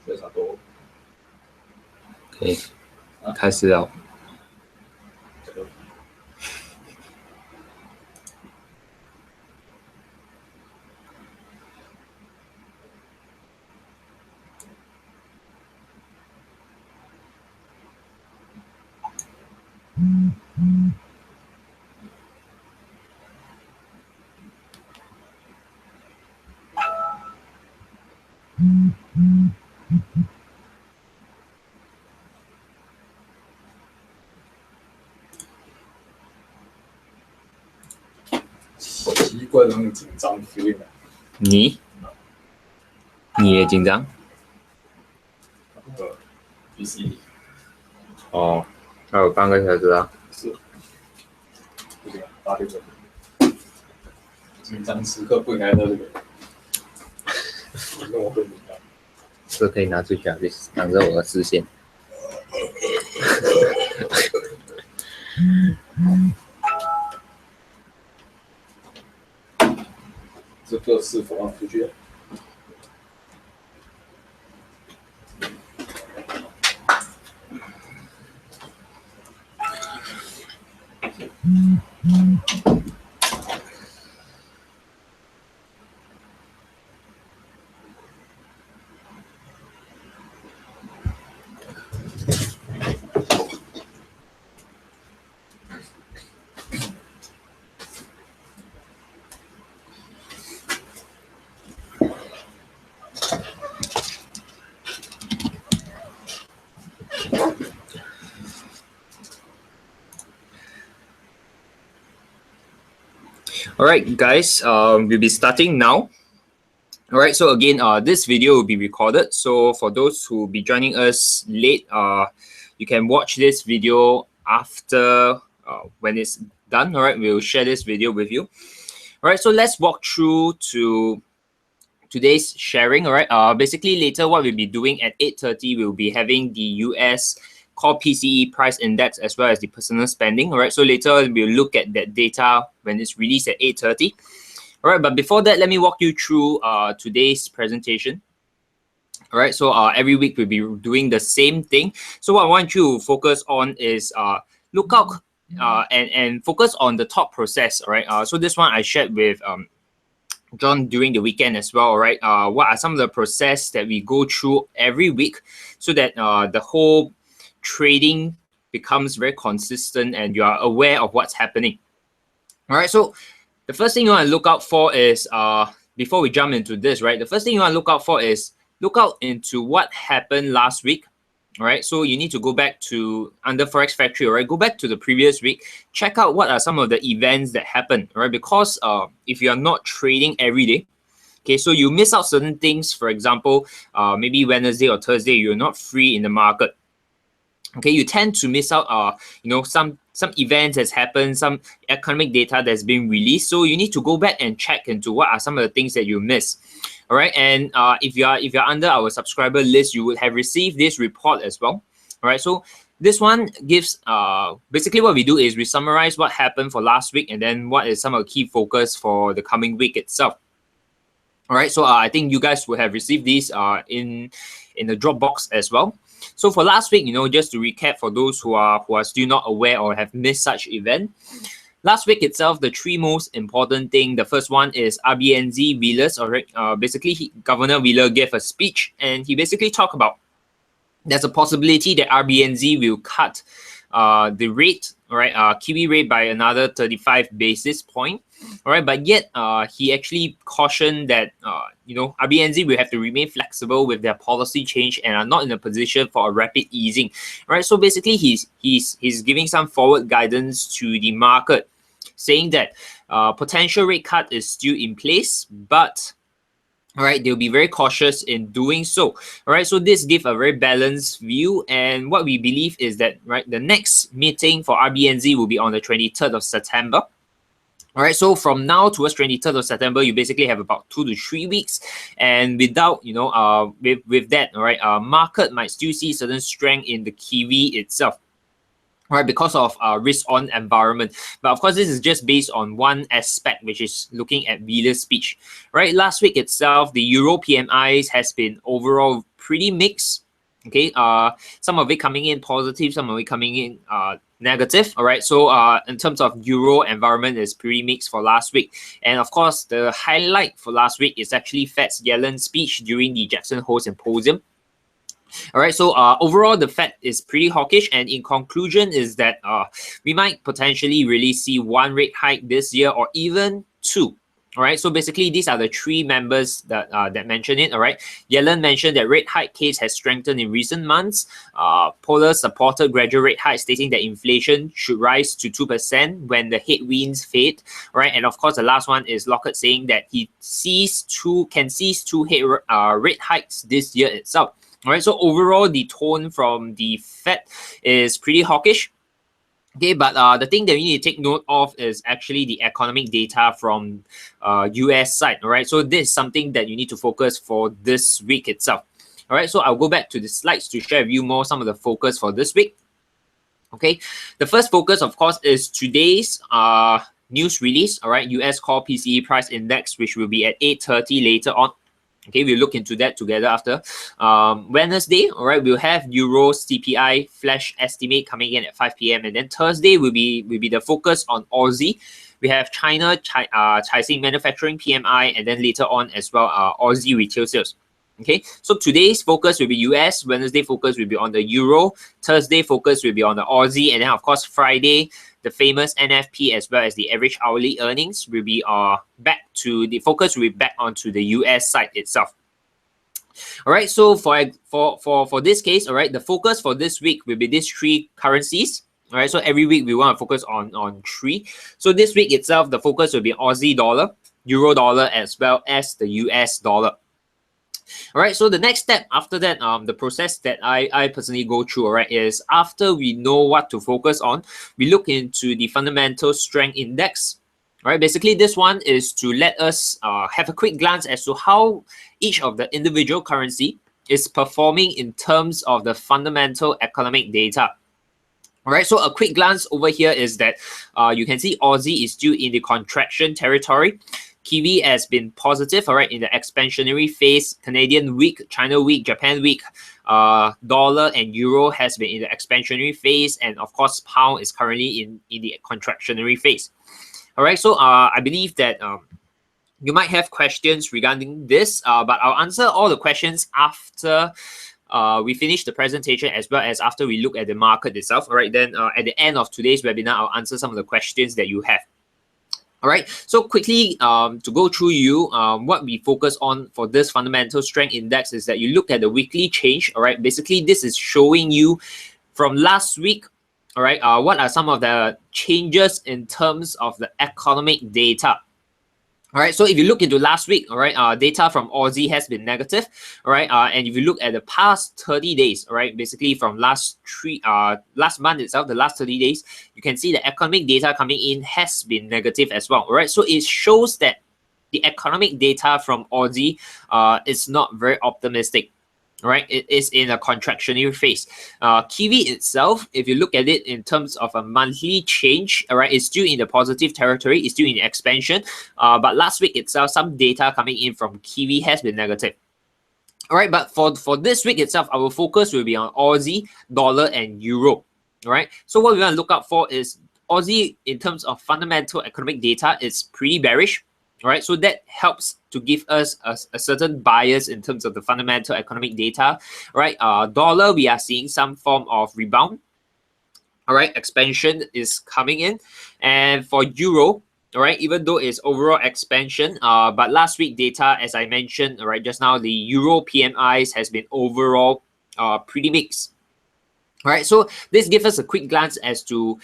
这差不多。可以，开始了。奇怪那种紧张 feeling 啊。你也紧张？PC。哦，还有半个小时啊。是。不行啊，8点钟。紧张时刻不应该在这个。那我会紧张。这可以拿出去啊，挡着我的视线。这个是否让出去？All right, guys, we'll be starting now. All right, so again, this video will be recorded. So for those who will be joining us late, you can watch this video after when it's done. All right, we'll share this video with you. All right, so let's walk through to today's sharing. All right, basically later what we'll be doing at 8:30, we'll be having the US core PCE price index as well as the personal spending. All right, so later we'll look at that data when it's released at 8:30. All right, but before that, let me walk you through today's presentation. All right, so every week we'll be doing the same thing. So what I want you to focus on is look out and focus on the top process. All right, so this one I shared with John during the weekend as well. All right, what are some of the process that we go through every week so that the whole trading becomes very consistent and you are aware of what's happening. All right, so the first thing you want to look out for is before we jump into this, right? The first thing you want to look out for is look out into what happened last week. All right, so you need to go back to under Forex Factory. All right, go back to the previous week, check out what are some of the events that happened. All right, because if you are not trading every day, okay, so you miss out certain things. For example, maybe Wednesday or Thursday you're not free in the market. Okay, you tend to miss out some events that's happened, some economic data that's been released. So you need to go back and check into what are some of the things that you miss. All right, and if you're under our subscriber list, you would have received this report as well. All right, so this one gives basically what we do is we summarize what happened for last week and then what is some of the key focus for the coming week itself. All right, so I think you guys will have received these in the Dropbox as well. So for last week, just to recap for those who are still not aware or have missed such event, last week itself, the three most important thing, the first one is RBNZ Wheeler's. Basically, Governor Wheeler gave a speech and he basically talked about there's a possibility that RBNZ will cut the rate, all right, Kiwi rate by another 35 basis point. All right, but yet he actually cautioned that RBNZ will have to remain flexible with their policy change and are not in a position for a rapid easing. All right, so basically he's giving some forward guidance to the market, saying that potential rate cut is still in place, but all right, they'll be very cautious in doing so. All right, so this gives a very balanced view, and what we believe is that the next meeting for RBNZ will be on the 23rd of September. All right, so from now towards 23rd of September, you basically have about 2 to 3 weeks, and without with that, all right, market might still see certain strength in the Kiwi itself. All right, because of risk-on environment. But of course, this is just based on one aspect, which is looking at Wheeler's speech. Right, last week itself, the Euro PMIs has been overall pretty mixed. Okay, some of it coming in positive, some of it coming in negative. All right, so in terms of euro environment, is pretty mixed for last week. And of course, the highlight for last week is actually Fed's Yellen speech during the Jackson Hole Symposium. All right, so overall, the Fed is pretty hawkish, and in conclusion, is that we might potentially really see one rate hike this year, or even two. All right, so basically, these are the three members that mentioned it. All right, Yellen mentioned that rate hike case has strengthened in recent months. Polar supported gradual rate hike, stating that inflation should rise to 2% when the headwinds fade. All right, and of course, the last one is Lockhart saying that he can seize two rate hikes this year itself. All right, so overall, the tone from the Fed is pretty hawkish. Okay, but the thing that we need to take note of is actually the economic data from US side. All right, so this is something that you need to focus for this week itself. All right, so I'll go back to the slides to share with you more some of the focus for this week. Okay, the first focus, of course, is today's news release. All right, US Core PCE Price Index, which will be at 8:30 later on. Okay, we'll look into that together after. Wednesday, all right, we'll have Euro CPI flash estimate coming in at 5 p.m. And then Thursday will be the focus on Aussie. We have China, Caixin manufacturing PMI, and then later on as well, Aussie retail sales. Okay, so today's focus will be US, Wednesday focus will be on the Euro, Thursday focus will be on the Aussie, and then of course Friday, the famous NFP as well as the average hourly earnings will be back to the focus will be back onto the US side itself. All right, so for this case, all right, the focus for this week will be these three currencies. All right, so every week we want to focus on three. So this week itself, the focus will be Aussie dollar, Euro dollar, as well as the US dollar. All right, so the next step after that, the process that I personally go through, all right, is after we know what to focus on, we look into the fundamental strength index. All right, basically this one is to let us have a quick glance as to how each of the individual currency is performing in terms of the fundamental economic data. All right, so a quick glance over here is that you can see Aussie is still in the contraction territory. Kiwi has been positive, all right, in the expansionary phase. Canadian weak, China weak, Japan weak. Dollar and Euro has been in the expansionary phase, and of course, Pound is currently in the contractionary phase. All right, so I believe that you might have questions regarding this, but I'll answer all the questions after we finish the presentation, as well as after we look at the market itself. All right, then at the end of today's webinar, I'll answer some of the questions that you have. All right, so quickly to go through what we focus on for this fundamental strength index is that you look at the weekly change. All right, basically this is showing you from last week. All right, what are some of the changes in terms of the economic data? All right, so if you look into last week, all right, data from Aussie has been negative, all right, and if you look at the past 30 days, all right, basically from last month itself, the last 30 days, you can see the economic data coming in has been negative as well, all right, so it shows that the economic data from Aussie is not very optimistic. Right, it is in a contractionary phase. Kiwi itself, if you look at it in terms of a monthly change, all right, it's still in the positive territory, it's still in expansion. But last week itself, some data coming in from Kiwi has been negative. All right, but for this week itself, our focus will be on Aussie, dollar, and Euro. All right, so what we want to look out for is Aussie in terms of fundamental economic data is pretty bearish. All right, so that helps to give us a certain bias in terms of the fundamental economic data. All right, dollar, we are seeing some form of rebound. All right, expansion is coming in. And for Euro, all right, even though it's overall expansion, but last week data, as I mentioned, all right, just now, the Euro PMIs has been overall pretty mixed. All right, so this gives us a quick glance as to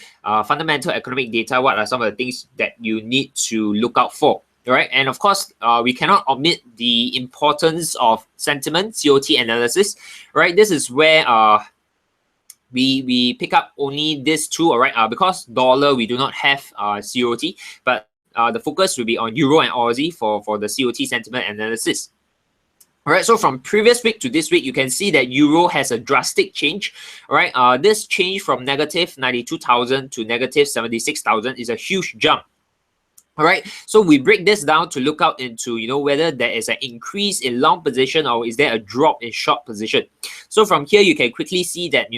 fundamental economic data. What are some of the things that you need to look out for? All right, and of course, we cannot omit the importance of sentiment, COT analysis. Right, this is where we pick up only these two. All right, because dollar we do not have COT, but the focus will be on Euro and Aussie for the COT sentiment analysis. All right, so from previous week to this week, you can see that Euro has a drastic change. All right, this change from negative 92,000 to negative 76,000 is a huge jump. All right, so we break this down to look out into, whether there is an increase in long position or is there a drop in short position. So from here, you can quickly see that,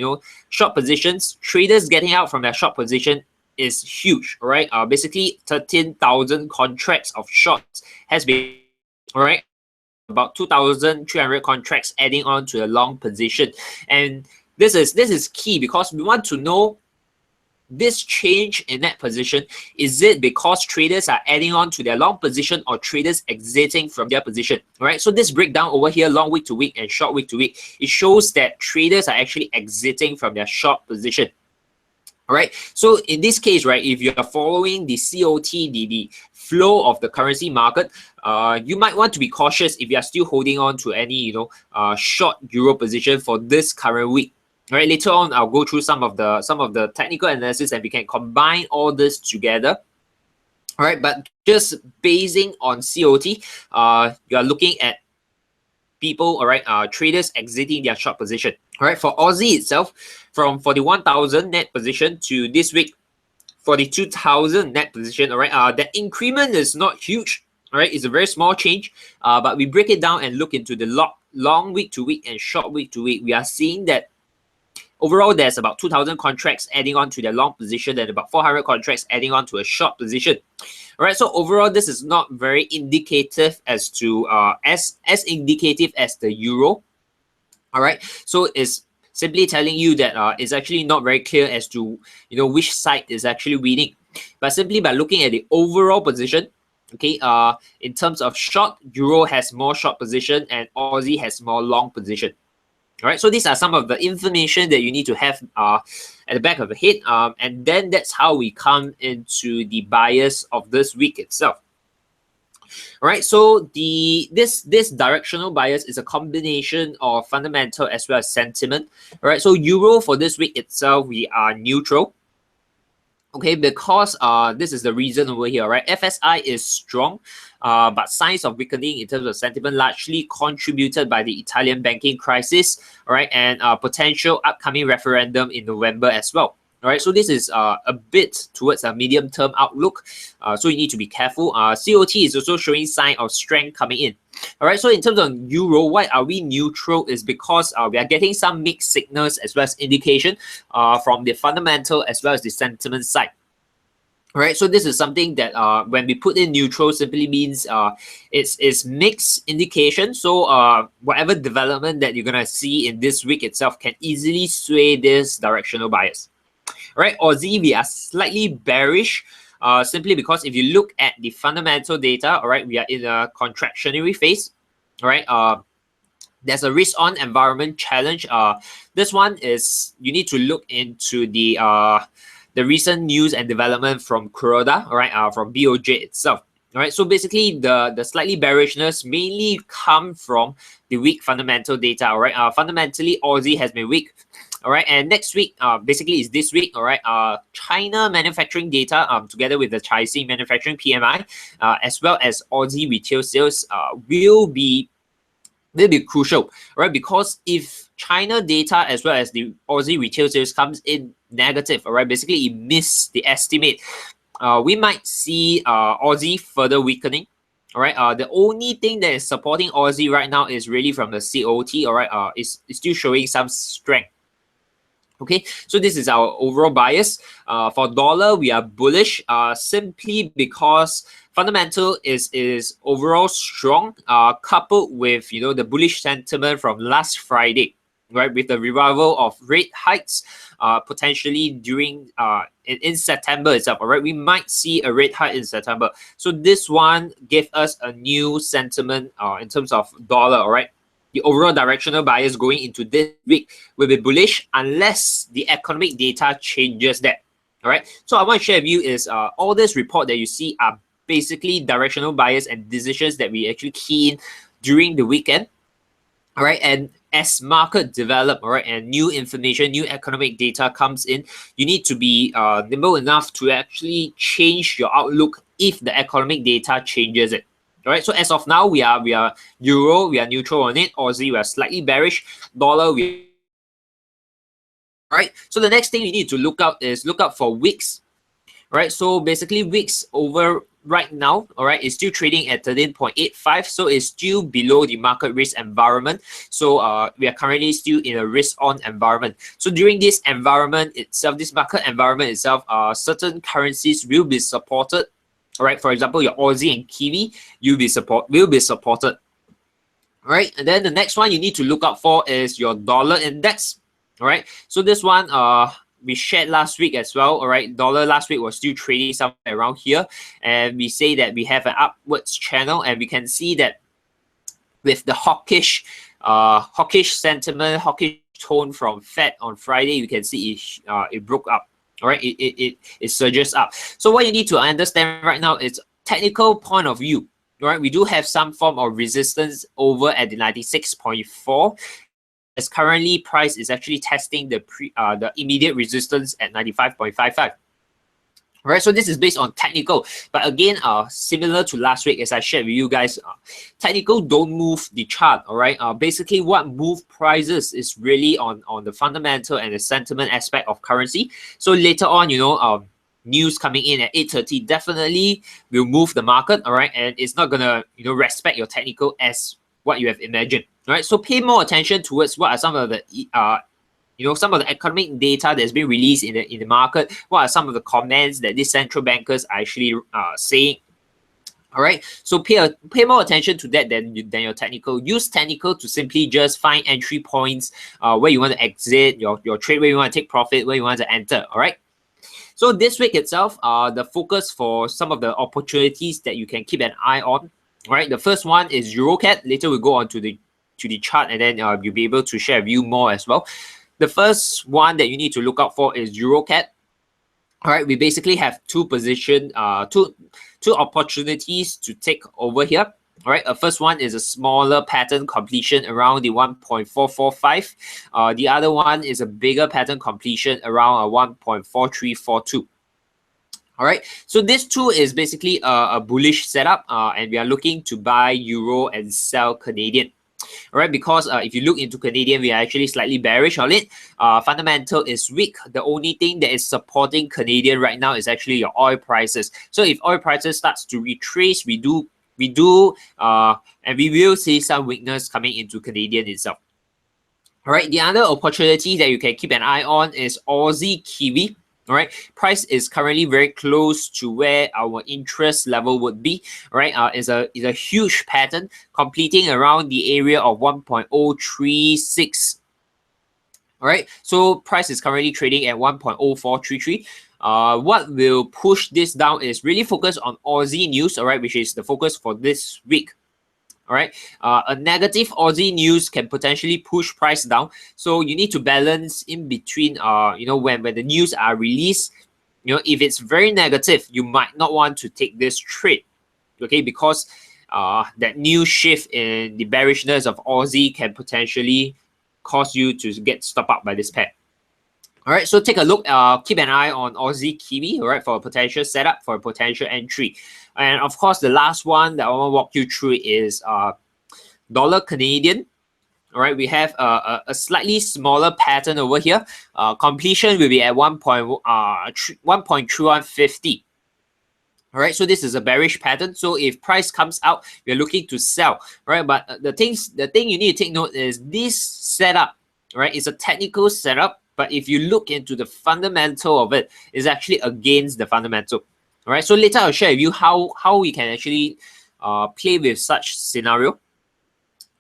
short positions, traders getting out from their short position is huge, all right? Basically, 13,000 contracts of shorts has been, all right? About 2,300 contracts adding on to the long position. And this is key because we want to know this change in that position. Is it because traders are adding on to their long position or traders exiting from their position? All right, so this breakdown over here, long week to week and short week to week, it shows that traders are actually exiting from their short position. All right, so in this case, right, if you are following the COT, the flow of the currency market, you might want to be cautious if you are still holding on to any, short euro position for this current week. All right, later on, I'll go through some of the technical analysis and we can combine all this together. All right, but just basing on COT, you are looking at people, all right, traders exiting their short position. All right, for Aussie itself, from 41,000 net position to this week, 42,000 net position. All right, the increment is not huge. All right, it's a very small change. But we break it down and look into the long week to week and short week to week. We are seeing that overall, there's about 2,000 contracts adding on to their long position and about 400 contracts adding on to a short position. All right, so overall, this is not very indicative as to as indicative as the euro. All right, so it's simply telling you that it's actually not very clear as to which side is actually winning. But simply by looking at the overall position, okay, in terms of short, euro has more short position and Aussie has more long position. All right, so these are some of the information that you need to have at the back of the head, and then that's how we come into the bias of this week itself. All right, so this directional bias is a combination of fundamental as well as sentiment. All right, so euro for this week itself, we are neutral. Okay, because this is the reason over here, right? FSI is strong, but signs of weakening in terms of sentiment largely contributed by the Italian banking crisis, all right, and potential upcoming referendum in November as well. All right, so this is a bit towards a medium-term outlook, so you need to be careful. COT is also showing sign of strength coming in. All right, so in terms of euro, why are we neutral is because we are getting some mixed signals as well as indication from the fundamental as well as the sentiment side. All right, so this is something that when we put in neutral simply means it's mixed indication. So whatever development that you're gonna see in this week itself can easily sway this directional bias. All right, Aussie, we are slightly bearish. Simply because if you look at the fundamental data, all right, we are in a contractionary phase. All right, there's a risk-on environment challenge. This one is you need to look into the recent news and development from Kuroda, all right, from BOJ itself. All right, so basically the slightly bearishness mainly come from the weak fundamental data. All right, fundamentally Aussie has been weak. All right, and next week, basically is this week, all right, China manufacturing data together with the China manufacturing PMI, as well as Aussie retail sales will be crucial, right? Because if China data as well as the Aussie retail sales comes in negative, all right, basically it missed the estimate, we might see Aussie further weakening. All right, the only thing that is supporting Aussie right now is really from the COT, all right, it's still showing some strength. Okay, so this is our overall bias. For dollar, we are bullish simply because fundamental is overall strong, coupled with the bullish sentiment from last Friday, right? With the revival of rate hikes, potentially during in September itself. All right, we might see a rate hike in September. So this one gave us a new sentiment in terms of dollar. All right. The overall directional bias going into this week will be bullish unless the economic data changes that. All right. So I want to share with you is all this report that you see are basically directional bias and decisions that we actually key in during the weekend. All right. And as market develop, all right, and new information, new economic data comes in, you need to be nimble enough to actually change your outlook if the economic data changes it. All right, so as of now, we are euro, we are neutral on it. Aussie, we are slightly bearish. Dollar, we. All right, so the next thing you need to look out for wicks. All right, so basically wicks over right now, all right, is still trading at 13.85, so it's still below the market risk environment. So we are currently still in a risk-on environment. So during this environment itself, this market environment itself, certain currencies will be supported. All right, for example, your Aussie and Kiwi will be supported. All right, and then the next one you need to look out for is your dollar index. All right, so this one we shared last week as well. All right, dollar last week was still trading somewhere around here, and we say that we have an upwards channel, and we can see that with the hawkish sentiment, hawkish tone from Fed on Friday, you can see it broke up. All right, it surges up. So what you need to understand right now is technical point of view. All right, we do have some form of resistance over at the 96.4. As currently price is actually testing the immediate resistance at 95.55. Right, so this is based on technical, but again, similar to last week, as I shared with you guys, technical don't move the chart. All right, basically what move prices is really on the fundamental and the sentiment aspect of currency. So later on, news coming in at 8:30 definitely will move the market. All right, and it's not gonna respect your technical as what you have imagined. All right, so pay more attention towards what are some of the some of the economic data that's been released in the market. What are some of the comments that these central bankers are actually saying? All right, so pay more attention to that than your technical. Use technical to simply just find entry points, where you want to exit your trade, where you want to take profit, where you want to enter. All right. So this week itself, the focus for some of the opportunities that you can keep an eye on. All right, the first one is EuroCAD. Later we'll go on to the chart, and then you'll be able to share with you more as well. The first one that you need to look out for is EuroCAD. All right, we basically have two opportunities to take over here. All right, first one is a smaller pattern completion around the 1.445. The other one is a bigger pattern completion around a 1.4342. All right, so this two is basically a bullish setup, and we are looking to buy euro and sell Canadian. All right, because if you look into Canadian, we are actually slightly bearish on it. Fundamental is weak. The only thing that is supporting Canadian right now is actually your oil prices. So if oil prices starts to retrace, we will see some weakness coming into Canadian itself. All right, the other opportunity that you can keep an eye on is Aussie Kiwi. All right, price is currently very close to where our interest level would be. All right, is a huge pattern completing around the area of 1.036. All right, so price is currently trading at 1.0433. What will push this down is really focus on Aussie news. All right, which is the focus for this week. All right, a negative Aussie news can potentially push price down. So you need to balance in between. When the news are released, if it's very negative, you might not want to take this trade, okay? Because that new shift in the bearishness of Aussie can potentially cause you to get stopped up by this pair. All right, so take a look, keep an eye on Aussie Kiwi, all right, for a potential setup, for a potential entry. And of course, the last one that I want to walk you through is dollar Canadian. All right, we have a slightly smaller pattern over here. Completion will be at 1.3150. All right, so this is a bearish pattern. So if price comes out, we're looking to sell. All right, but the thing you need to take note is this setup, right, is a technical setup. But if you look into the fundamental of it, it's actually against the fundamental. All right, so later I'll share with you how we can actually play with such scenario.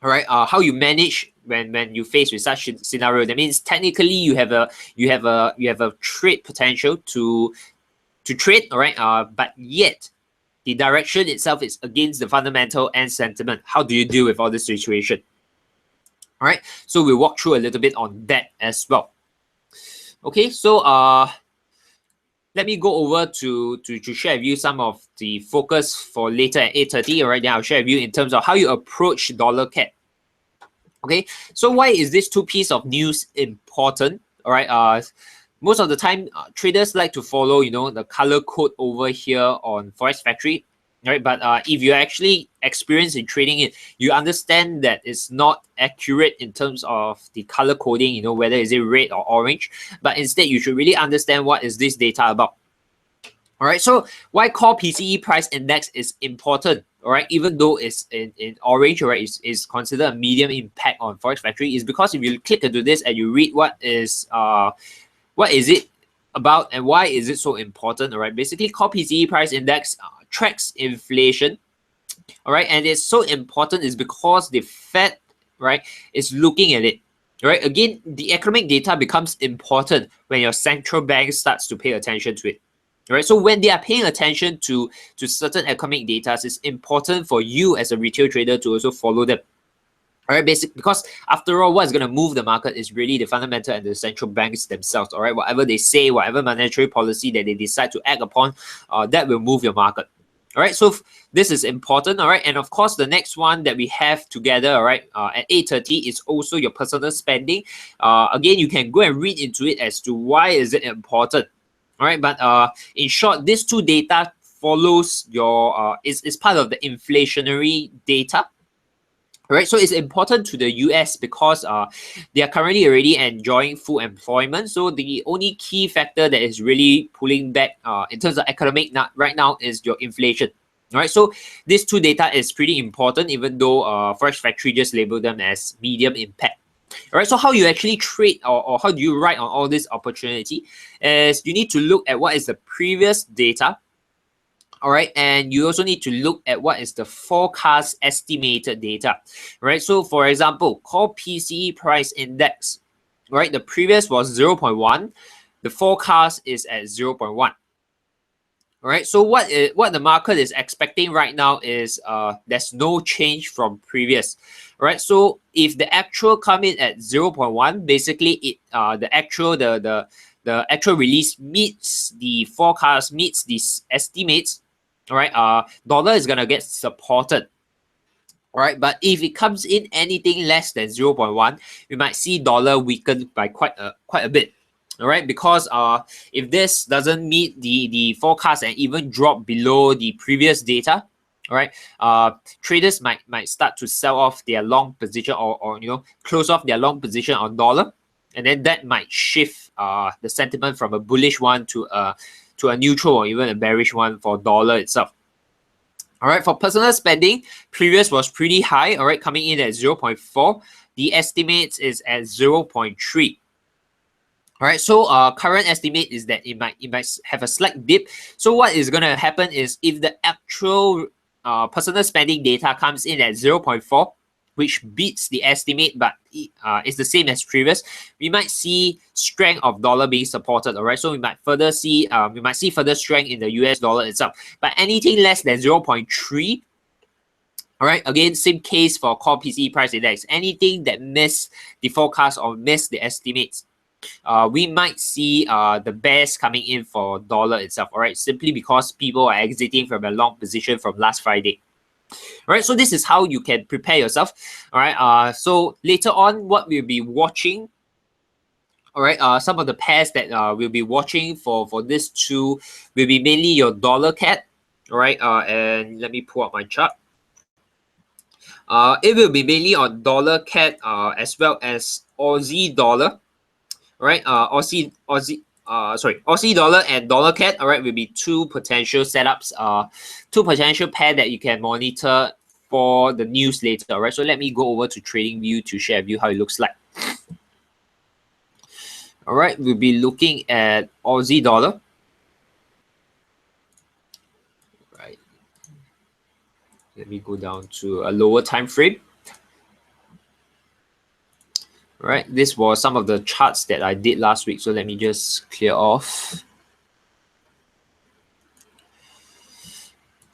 All right, how you manage when you face with such scenario. That means technically you have a trade potential to trade. All right, but yet the direction itself is against the fundamental and sentiment. How do you deal with all this situation? All right, so we'll walk through a little bit on that as well. Okay, so let me go over to share with you some of the focus for later at 8:30. All right, then I'll share with you in terms of how you approach dollar CAD. Okay, so why is this two piece of news important? All right, most of the time traders like to follow the color code over here on Forex Factory. Right, but if you actually experience in trading it, you understand that it's not accurate in terms of the color coding, whether is it red or orange, but instead you should really understand what is this data about. All All right, so why core PCE price index is important, all right, even though it's in orange, all right, is considered a medium impact on Forex Factory, is because if you click into this and you read what is it about and why is it so important, all right, basically core PCE price index tracks inflation, all right, and it's so important is because the Fed, right, is looking at it. Right, again, the economic data becomes important when your central bank starts to pay attention to it. Right, so when they are paying attention to certain economic data, it's important for you as a retail trader to also follow them. All right, because after all, what's going to move the market is really the fundamental and the central banks themselves. All right, whatever they say, whatever monetary policy that they decide to act upon, that will move your market. All right, so this is important. All right, and of course, the next one that we have together, all right, at 8:30 is also your personal spending. Again, you can go and read into it as to why is it important. All right, but in short, these two data follows your is part of the inflationary data. All right, so it's important to the US because they are currently already enjoying full employment. So the only key factor that is really pulling back in terms of economic right now is your inflation. All right, so these two data is pretty important, even though Forex Factory just labeled them as medium impact. All right, so how you actually trade or how do you ride on all this opportunity is you need to look at what is the previous data. All right, and you also need to look at what is the forecast estimated data. Right, so for example, core PCE price index, right, the previous was 0.1, the forecast is at 0.1. All right, so what the market is expecting right now is there's no change from previous. All right, so if the actual come in at 0.1, basically it the actual release meets the forecast, meets these estimates. All right, dollar is gonna get supported. All right, but if it comes in anything less than 0.1, we might see dollar weaken by quite a bit. All right, because if this doesn't meet the forecast and even drop below the previous data, all right, traders might start to sell off their long position or close off their long position on dollar, and then that might shift the sentiment from a bullish one to a neutral or even a bearish one for dollar itself. All right, for personal spending, previous was pretty high, all right, coming in at 0.4. The estimates is at 0.3. All right, so current estimate is that it might have a slight dip. So what is going to happen is if the actual personal spending data comes in at 0.4, which beats the estimate but is the same as previous, we might see strength of dollar being supported. All right, so we might see further strength in the US dollar itself. But anything less than 0.3, all right, again, same case for core PCE price index. Anything that missed the forecast or missed the estimates, we might see the bears coming in for dollar itself. All right, simply because people are exiting from a long position from last Friday. All right, so this is how you can prepare yourself. All right, so later on, what we'll be watching, all right, some of the pairs that we'll be watching for this two will be mainly your dollar CAD. All right, and let me pull up my chart. It will be mainly on dollar CAD as well as Aussie dollar. All right, Aussie dollar and dollar CAD, all right, will be two potential setups, two potential pair that you can monitor for the news later. All right, so let me go over to TradingView to share with you how it looks like. All right, we'll be looking at Aussie dollar. Right, let me go down to a lower time frame. All right, this was some of the charts that I did last week, so let me just clear off.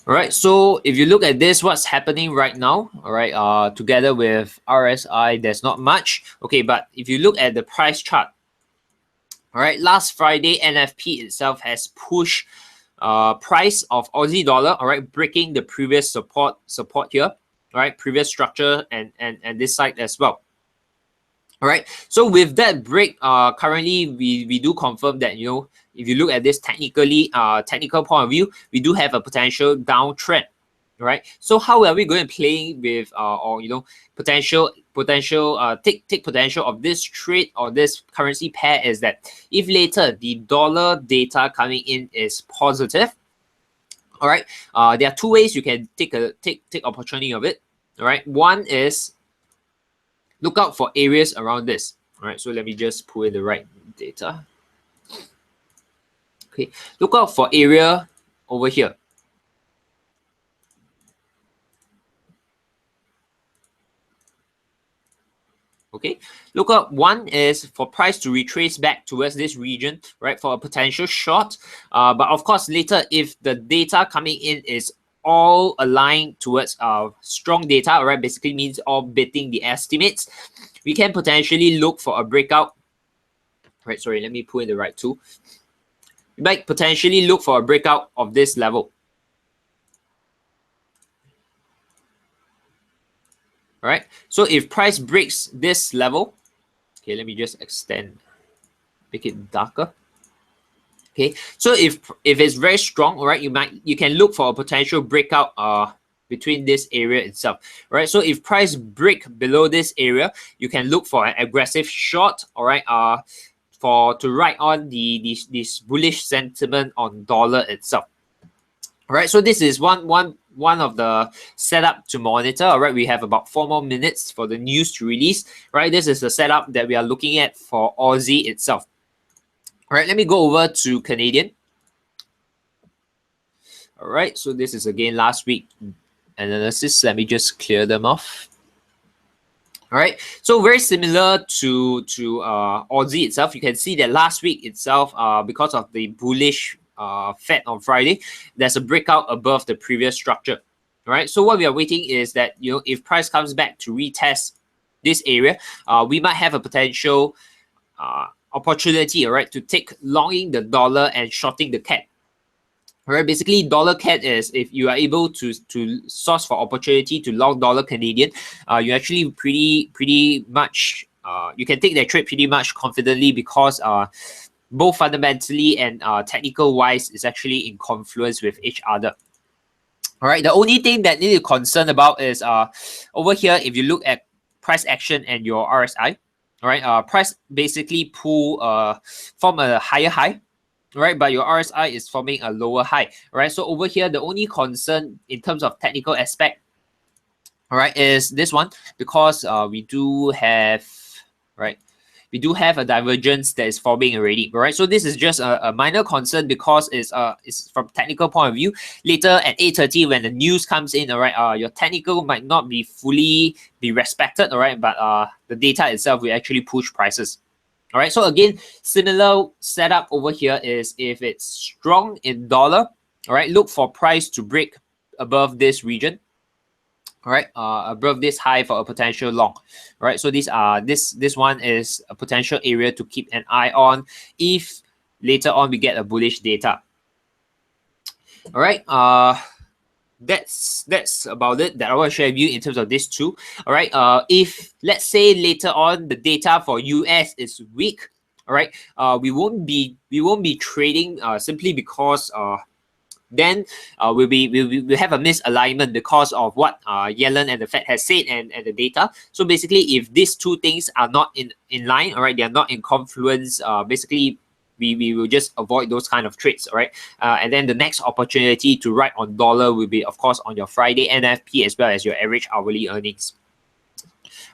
All right, so if you look at this, what's happening right now, all right, together with RSI, there's not much. Okay, but if you look at the price chart, all right, last Friday, NFP itself has pushed price of Aussie dollar, all right, breaking the previous support here, all right, previous structure and this side as well. All right, so with that break, currently we do confirm that, you know, if you look at this technical point of view, we do have a potential downtrend. All right, so how are we going to play with or you know, potential take potential of this trade or this currency pair is that if later the dollar data coming in is positive, All right. There are two ways you can take opportunity of it. All right. One is look out for areas around this. All right. So let me just pull in the right data. Okay. Look out for area over here. Okay, look up. One is for price to retrace back towards this region, right, for a potential short. But of course, later, if the data coming in is all aligned towards strong data, right, basically means all beating the estimates, we can potentially look for a breakout. Right, sorry, let me pull in the right tool. We might potentially look for a breakout of this level. All right, so if price breaks this level, okay, let me just extend, make it darker. Okay, so if it's very strong, all right, you can look for a potential breakout between this area itself. All right, so if price break below this area, you can look for an aggressive short, all right, to ride on this bullish sentiment on dollar itself. All right, so this is one of the setup to monitor. All right, we have about 4 more minutes for the news to release. All right, this is the setup that we are looking at for Aussie itself. All right, let me go over to Canadian. All right, so this is again last week analysis. Let me just clear them off. All right, so very similar to Aussie itself. You can see that last week itself, because of the bullish Fed on Friday, there's a breakout above the previous structure. All right, so what we are waiting is that, you know, if price comes back to retest this area, we might have a potential opportunity, all right, to take longing the dollar and shorting the CAD. All right, basically dollar CAD is if you are able to source for opportunity to long dollar Canadian, you actually pretty much you can take that trade pretty much confidently, because both fundamentally and technical wise is actually in confluence with each other. All right, the only thing that need to concern about is over here, if you look at price action and your RSI, all right, price basically form a higher high, right, but your RSI is forming a lower high. All right, so over here, the only concern in terms of technical aspect, all right, is this one, because we do have, right, we do have a divergence that is forming already. All right, so this is just a minor concern, because it's from technical point of view. Later at 8:30 when the news comes in, all right, your technical might not be fully respected, all right, but the data itself will actually push prices. All right, so again, similar setup over here is if it's strong in dollar, all right, look for price to break above this region. All right, above this high for a potential long. All right, so this one is a potential area to keep an eye on if later on we get a bullish data. All right, that's about it that I want to share with you in terms of this two. All right, if let's say later on the data for US is weak, all right, we won't be trading simply because then we'll have a misalignment because of what Yellen and the Fed has said and the data. So basically, if these two things are not in line, all right, they are not in confluence, basically we will just avoid those kind of trades, all right? And then the next opportunity to ride on dollar will be, of course, on your Friday NFP as well as your average hourly earnings.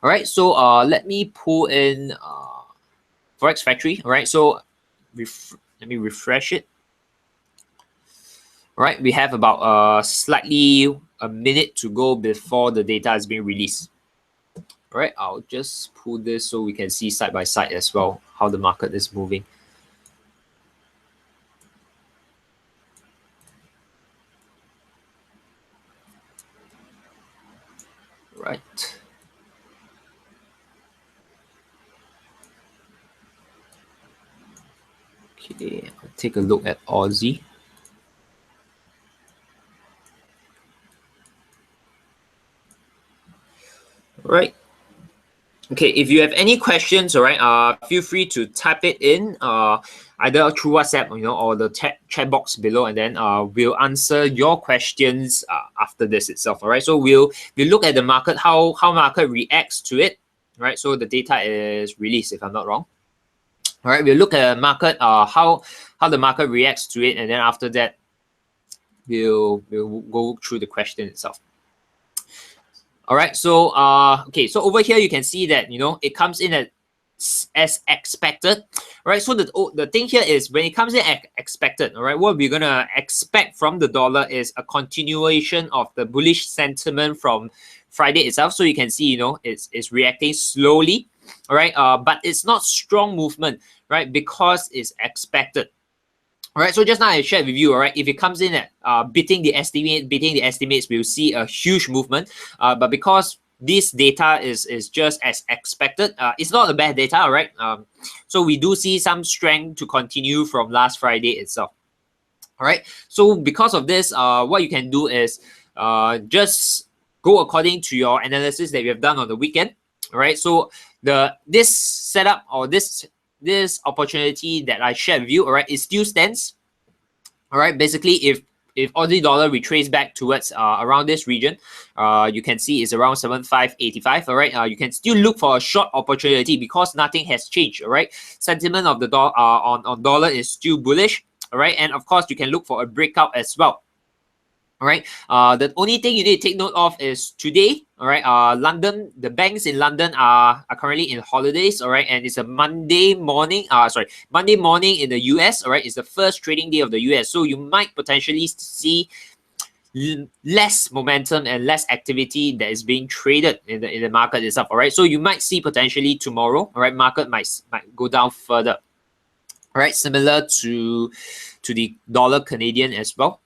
All right, so let me pull in Forex Factory, all right? So let me refresh it. All right, we have about slightly a minute to go before the data is being released. All right, I'll just pull this so we can see side by side as well how the market is moving. Right. Okay, I'll take a look at Aussie. All right. Okay, if you have any questions, all right, feel free to type it in either through WhatsApp, you know, or the chat box below, and then we'll answer your questions after this itself. All right, so we'll look at the market, how market reacts to it. Right, so the data is released, if I'm not wrong. All right, we'll look at the market, how the market reacts to it, and then after that, we'll go through the question itself. All right, so okay, so over here you can see that it comes in as expected. All right, so the thing here is when it comes in expected, all right, what we're gonna expect from the dollar is a continuation of the bullish sentiment from Friday itself. So you can see it's reacting slowly, all right, but it's not strong movement, right, because it's expected. All right, so just now I shared with you, all right, if it comes in at beating the estimates, we'll see a huge movement. But because this data is just as expected, it's not a bad data, all right? So we do see some strength to continue from last Friday itself. All right, so because of this, what you can do is just go according to your analysis that you have done on the weekend. All right, so this setup or this opportunity that I shared with you, all right, it still stands. All right, basically if Aussie dollar retrace back towards around this region, you can see it's around 75.85. All right, you can still look for a short opportunity because nothing has changed. All right, sentiment of the on dollar is still bullish. All right, and of course you can look for a breakout as well. All right. The only thing you need to take note of is today. All right. London, the banks in London are currently in holidays. All right, and it's a Monday morning. Monday morning in the US. All right, it's the first trading day of the US. So you might potentially see less momentum and less activity that is being traded in the market itself. All right. So you might see potentially tomorrow. All right, market might go down further. All right, similar to the dollar Canadian as well.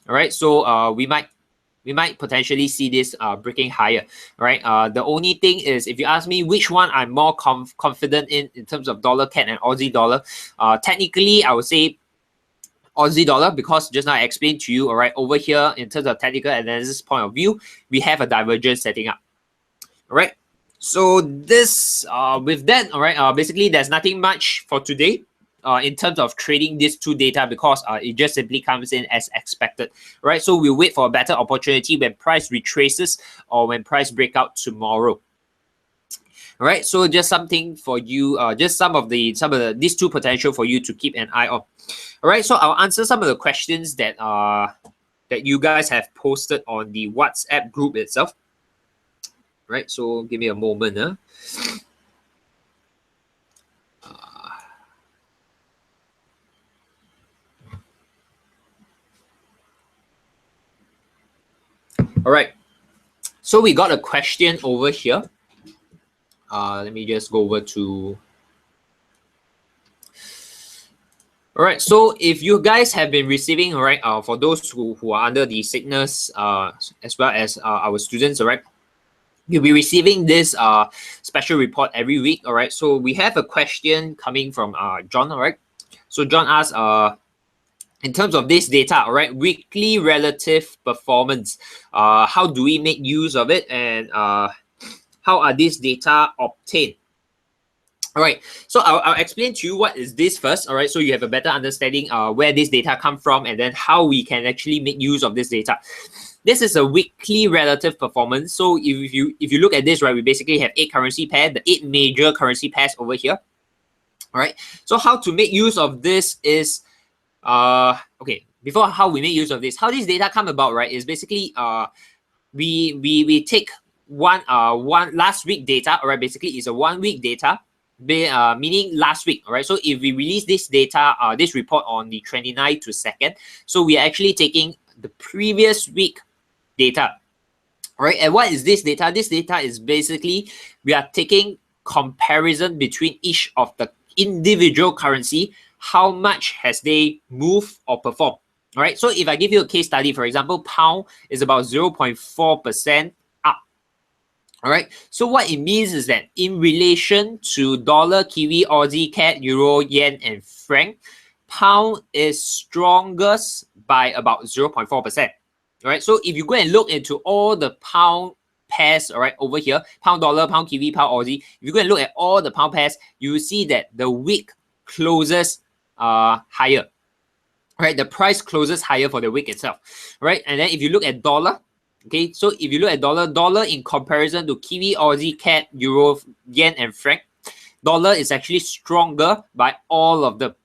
All right, so we might potentially see this breaking higher. All right, the only thing is, if you ask me which one I'm more confident in terms of dollar CAD and Aussie dollar, technically I would say Aussie dollar, because just now I explained to you, all right, over here in terms of technical analysis point of view, we have a divergence setting up. All right, so this with that, all right, basically there's nothing much for today. In terms of trading these two data, because it just simply comes in as expected, right? So we'll wait for a better opportunity when price retraces or when price breakout tomorrow. All right, so just something for you, just some of these two potential for you to keep an eye on. All right, so I'll answer some of the questions that that you guys have posted on the WhatsApp group itself. All right, so give me a moment. All right, so we got a question over here. Let me just go over to. All right, so if you guys have been receiving, all right, for those who are under the sickness, as well as our students, all right, you'll be receiving this special report every week. All right, so we have a question coming from John. All right, so John asks, in terms of this data, all right, weekly relative performance, how do we make use of it, and how are these data obtained? All right, so I'll explain to you what is this first. All right, so you have a better understanding where this data come from, and then how we can actually make use of this data. This is a weekly relative performance. So if you look at this, right, we basically have 8 currency pairs, the 8 major currency pairs over here. All right, so how to make use of this is okay, before how we make use of this, how this data come about, right, is basically we take one last week data. All right, basically it's a 1 week data, meaning last week. All right, so if we release this data, this report on the 29th to 2nd, so we are actually taking the previous week data. All right, and what is this data? This data is basically we are taking comparison between each of the individual currency, how much has they moved or performed. All right, so if I give you a case study, for example, pound is about 0.4% up. All right, so what it means is that in relation to dollar, Kiwi, Aussie, CAD, Euro, Yen, and Franc, pound is strongest by about 0.4%. All right, so if you go and look into all the pound pairs, all right, over here, pound dollar, pound Kiwi, pound Aussie, if you go and look at all the pound pairs, you will see that the week closes higher. Right, the price closes higher for the week itself. Right, and then if you look at dollar, okay, so if you look at dollar in comparison to Kiwi, Aussie, CAD, Euro, Yen, and Franc, dollar is actually stronger by all of them.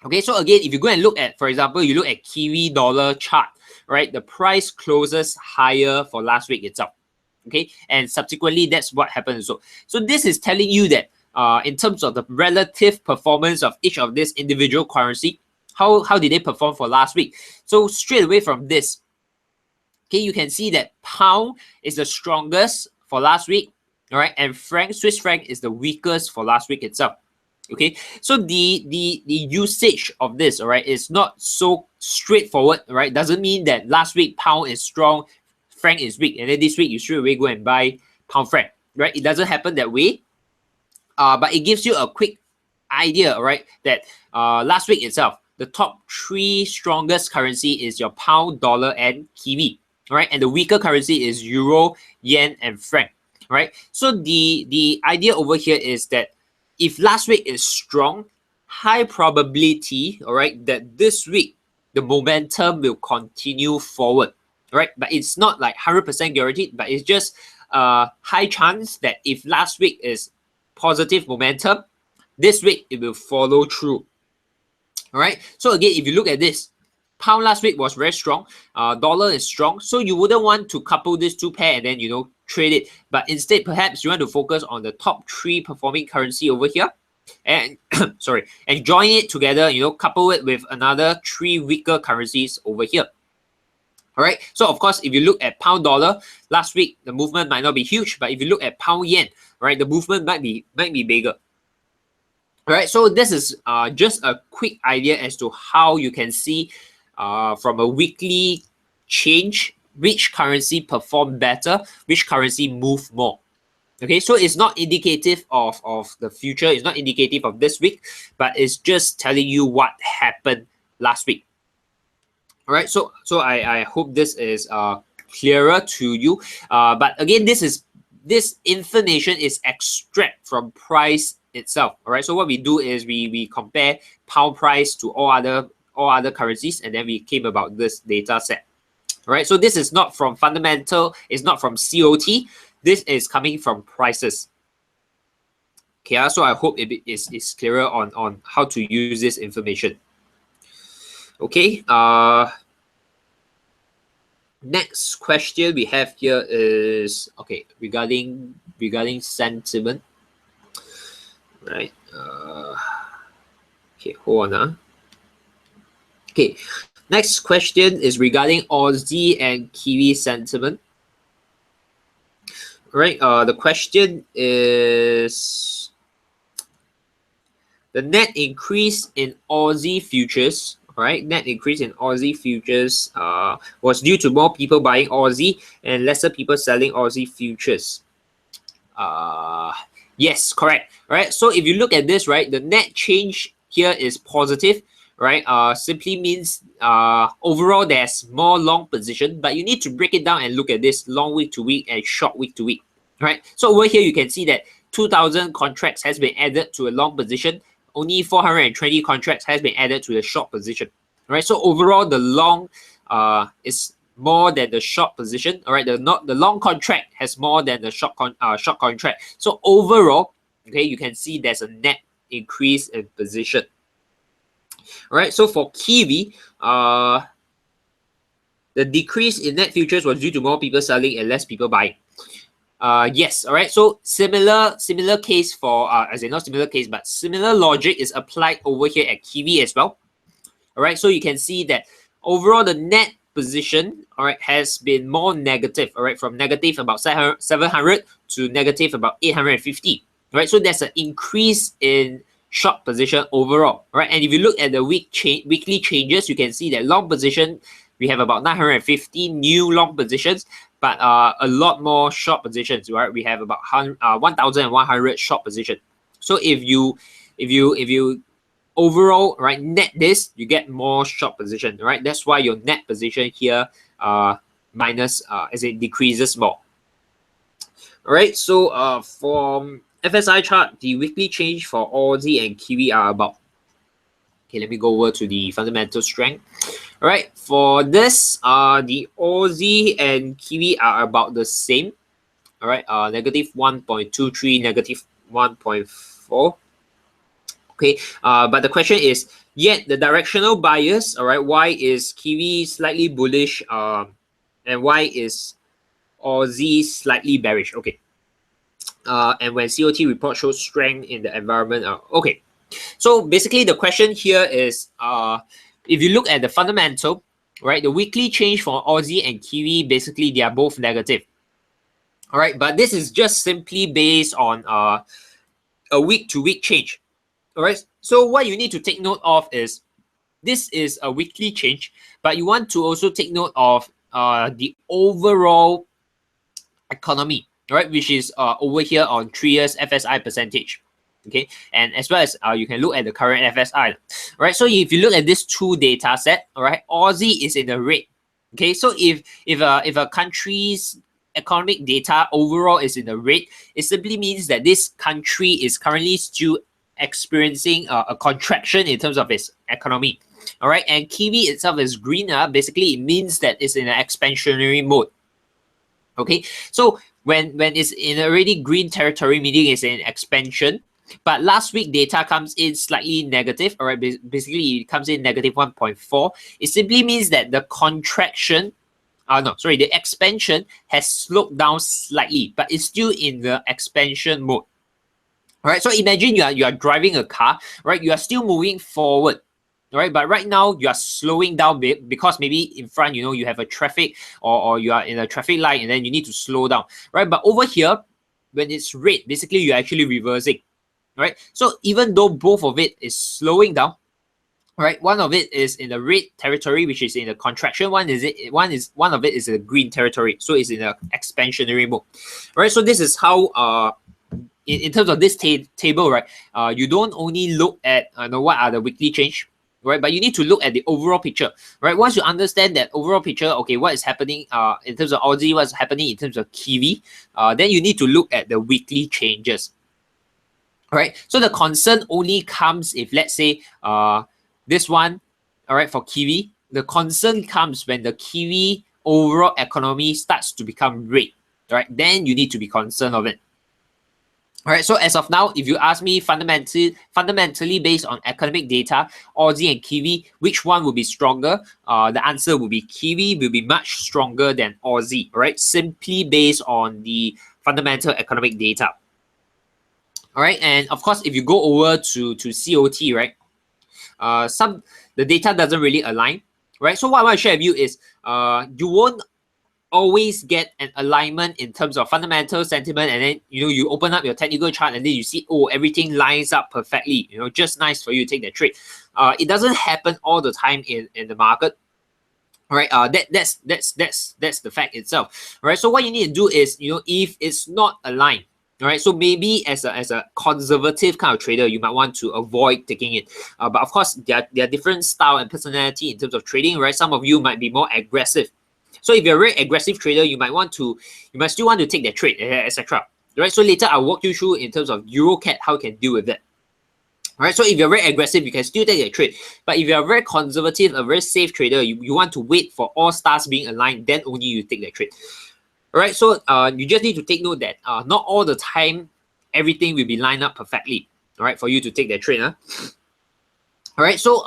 Okay, so again, if you go and look at, for example, you look at Kiwi dollar chart, right? The price closes higher for last week itself. Okay, and subsequently, that's what happened. So this is telling you that in terms of the relative performance of each of this individual currency, how did they perform for last week? So straight away from this, okay, you can see that pound is the strongest for last week, all right, and Swiss franc is the weakest for last week itself. Okay, so the usage of this, all right, is not so straightforward, right? Doesn't mean that last week pound is strong, franc is weak, and then this week you straight away go and buy pound franc, right? It doesn't happen that way. But it gives you a quick idea, all right, that last week itself, the top 3 strongest currency is your pound, dollar, and Kiwi, all right, and the weaker currency is euro, yen, and franc, right? So the idea over here is that if last week is strong, high probability, all right, that this week the momentum will continue forward, right? But it's not like 100% guaranteed, but it's just a high chance that if last week is positive momentum, this week it will follow through. All right. So again, if you look at this, pound last week was very strong. Dollar is strong, so you wouldn't want to couple these two pair and then trade it. But instead, perhaps you want to focus on the top 3 performing currency over here, and sorry, and join it together. Couple it with another 3 weaker currencies over here. All right. So of course, if you look at pound dollar last week, the movement might not be huge, but if you look at pound yen, right, the movement might be bigger. All right. So this is just a quick idea as to how you can see from a weekly change which currency perform better, which currency move more. Okay, so it's not indicative of the future. It's not indicative of this week, but it's just telling you what happened last week. All right, so I hope this is clearer to you. But again, this information is extract from price itself. All right, so what we do is we compare pound price to all other currencies, and then we came about this data set. All right, so this is not from fundamental. It's not from COT. This is coming from prices. Okay, so I hope it is clearer on how to use this information. Okay, next question we have here is regarding sentiment. Right. Okay, hold on. Okay, next question is regarding Aussie and Kiwi sentiment. Right. The question is the net increase in Aussie futures. Right, net increase in Aussie futures was due to more people buying Aussie and lesser people selling Aussie futures. Yes, correct. Right. So if you look at this, right, the net change here is positive. Right. Simply means overall there's more long position, but you need to break it down and look at this long week to week and short week to week. Right. So over here you can see that 2,000 contracts has been added to a long position. Only 420 contracts has been added to the short position. Right. So overall the long is more than the short position. All right. The long contract has more than the short contract. So overall, okay, you can see there's a net increase in position. All right, so for Kiwi, the decrease in net futures was due to more people selling and less people buying. Yes, all right, so similar case for, as in not similar case, but similar logic is applied over here at Kiwi as well. All right, so you can see that overall the net position, all right, has been more negative, all right, from negative about 700 to negative about 850. All right, so there's an increase in short position overall, right? And if you look at the weekly changes, you can see that long position, we have about 950 new long positions, but a lot more short positions, right? We have about 1,100 short positions. So if you overall, right, net this, you get more short position, right? That's why your net position here minus as it decreases more. All right, so from FSI chart, the weekly change for Aussie and Kiwi are about, okay, let me go over to the fundamental strength. All right, for this, the Aussie and Kiwi are about the same. All right, negative 1.23, negative 1.4. Okay, but the question is, Yet the directional bias, all right, why is Kiwi slightly bullish, and why is Aussie slightly bearish? Okay. And when COT report shows strength in the environment, okay. So basically, the question here is, if you look at the fundamental, right, the weekly change for Aussie and Kiwi, basically they are both negative. All right, but this is just simply based on a week-to-week change. All right. So what you need to take note of is this is a weekly change, but you want to also take note of the overall economy, right, which is over here on 3 years FSI percentage. Okay, and as well as you can look at the current FSI. Right, so if you look at this two data set, all right, Aussie is in the red. Okay, so if a country's economic data overall is in the red, it simply means that this country is currently still experiencing a contraction in terms of its economy. All right, and Kiwi itself is greener. Basically, it means that it's in an expansionary mode. Okay, so when it's in already green territory, meaning it's in expansion, but last week data comes in slightly negative, all right, basically it comes in negative 1.4. It simply means that the contraction, the expansion has slowed down slightly, but it's still in the expansion mode. All right, so imagine you are driving a car, right? You are still moving forward, right? But right now you are slowing down because maybe in front, you have a traffic or you are in a traffic light and then you need to slow down, right? But over here, when it's red, basically you're actually reversing, right? So even though both of it is slowing down, right? One of it is in the red territory, which is in the contraction. One of it is in the green territory, so it's in an expansionary mode, right? So this is how in terms of this table, right? You don't only look at what are the weekly change, right? But you need to look at the overall picture, right? Once you understand that overall picture, okay, what is happening in terms of Aussie, what's happening in terms of Kiwi, then you need to look at the weekly changes. All right, so the concern only comes if, let's say, this one, all right, for Kiwi, the concern comes when the Kiwi overall economy starts to become red, right? Then you need to be concerned of it. All right, so as of now, if you ask me fundamentally based on economic data, Aussie and Kiwi, which one will be stronger? The answer will be Kiwi will be much stronger than Aussie, right? Simply based on the fundamental economic data. All right, and of course, if you go over to COT, right, the data doesn't really align, right? So what I want to share with you is you won't always get an alignment in terms of fundamental sentiment, and then you open up your technical chart and then you see, oh, everything lines up perfectly, just nice for you to take that trade. It doesn't happen all the time in the market. All right, that's the fact itself. All right, so what you need to do is, if it's not aligned, all right, so maybe as a conservative kind of trader, you might want to avoid taking it. But of course, there are different style and personality in terms of trading, right? Some of you might be more aggressive. So if you're a very aggressive trader, you might still want to take that trade, etc. Right? So later I'll walk you through in terms of EuroCat how you can deal with that. All right, so if you're very aggressive, you can still take that trade. But if you're a very conservative, a very safe trader, you want to wait for all stars being aligned, then only you take that trade. All right, so you just need to take note that not all the time everything will be lined up perfectly. All right, for you to take that trade. All right, so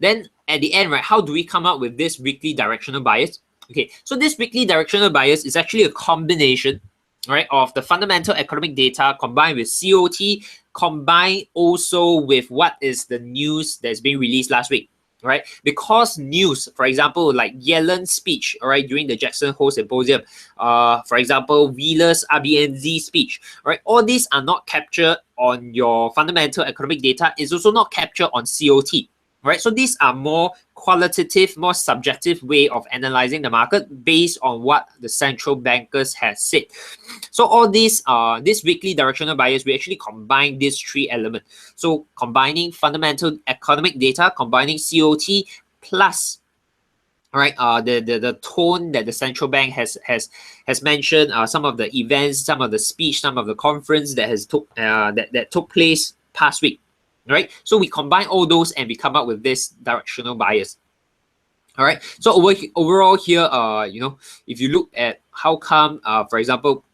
then at the end, right, how do we come up with this weekly directional bias? Okay, so this weekly directional bias is actually a combination, right, of the fundamental economic data combined with COT, combined also with what is the news that's being released last week, right? Because news, for example, like Yellen's speech, all right, during the Jackson Hole Symposium, for example, Wheeler's RBNZ speech, right? All these are not captured on your fundamental economic data. It's also not captured on COT. Right, so these are more qualitative, more subjective way of analyzing the market based on what the central bankers have said. So all these, this weekly directional bias, we actually combine these three elements. So combining fundamental economic data, combining COT, plus, all right, the tone that the central bank has mentioned, some of the events, some of the speech, some of the conference that took place past week. Right, so we combine all those and we come up with this directional bias. All right, so overall here, if you look at how come, for example,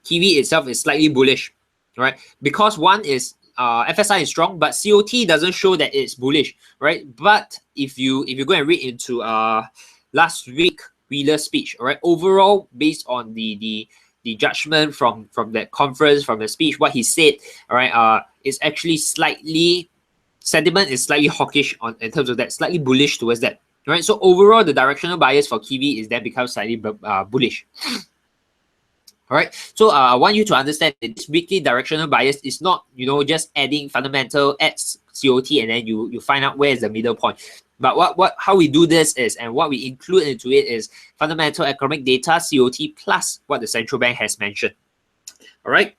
Kiwi itself is slightly bullish, right? Because one is FSI is strong, but COT doesn't show that it's bullish, right? But if you go and read into last week Wheeler's speech, all right, overall based on the judgment from that conference, from the speech, what he said, all right, is actually sentiment is slightly hawkish in terms of that, slightly bullish towards that. Right, so overall, the directional bias for Kiwi is then becomes slightly bullish. All right, so I want you to understand that this weekly directional bias is not, just adding fundamental adds COT and then you find out where is the middle point. But how we do this is, and what we include into it is fundamental economic data, COT, plus what the central bank has mentioned. All right.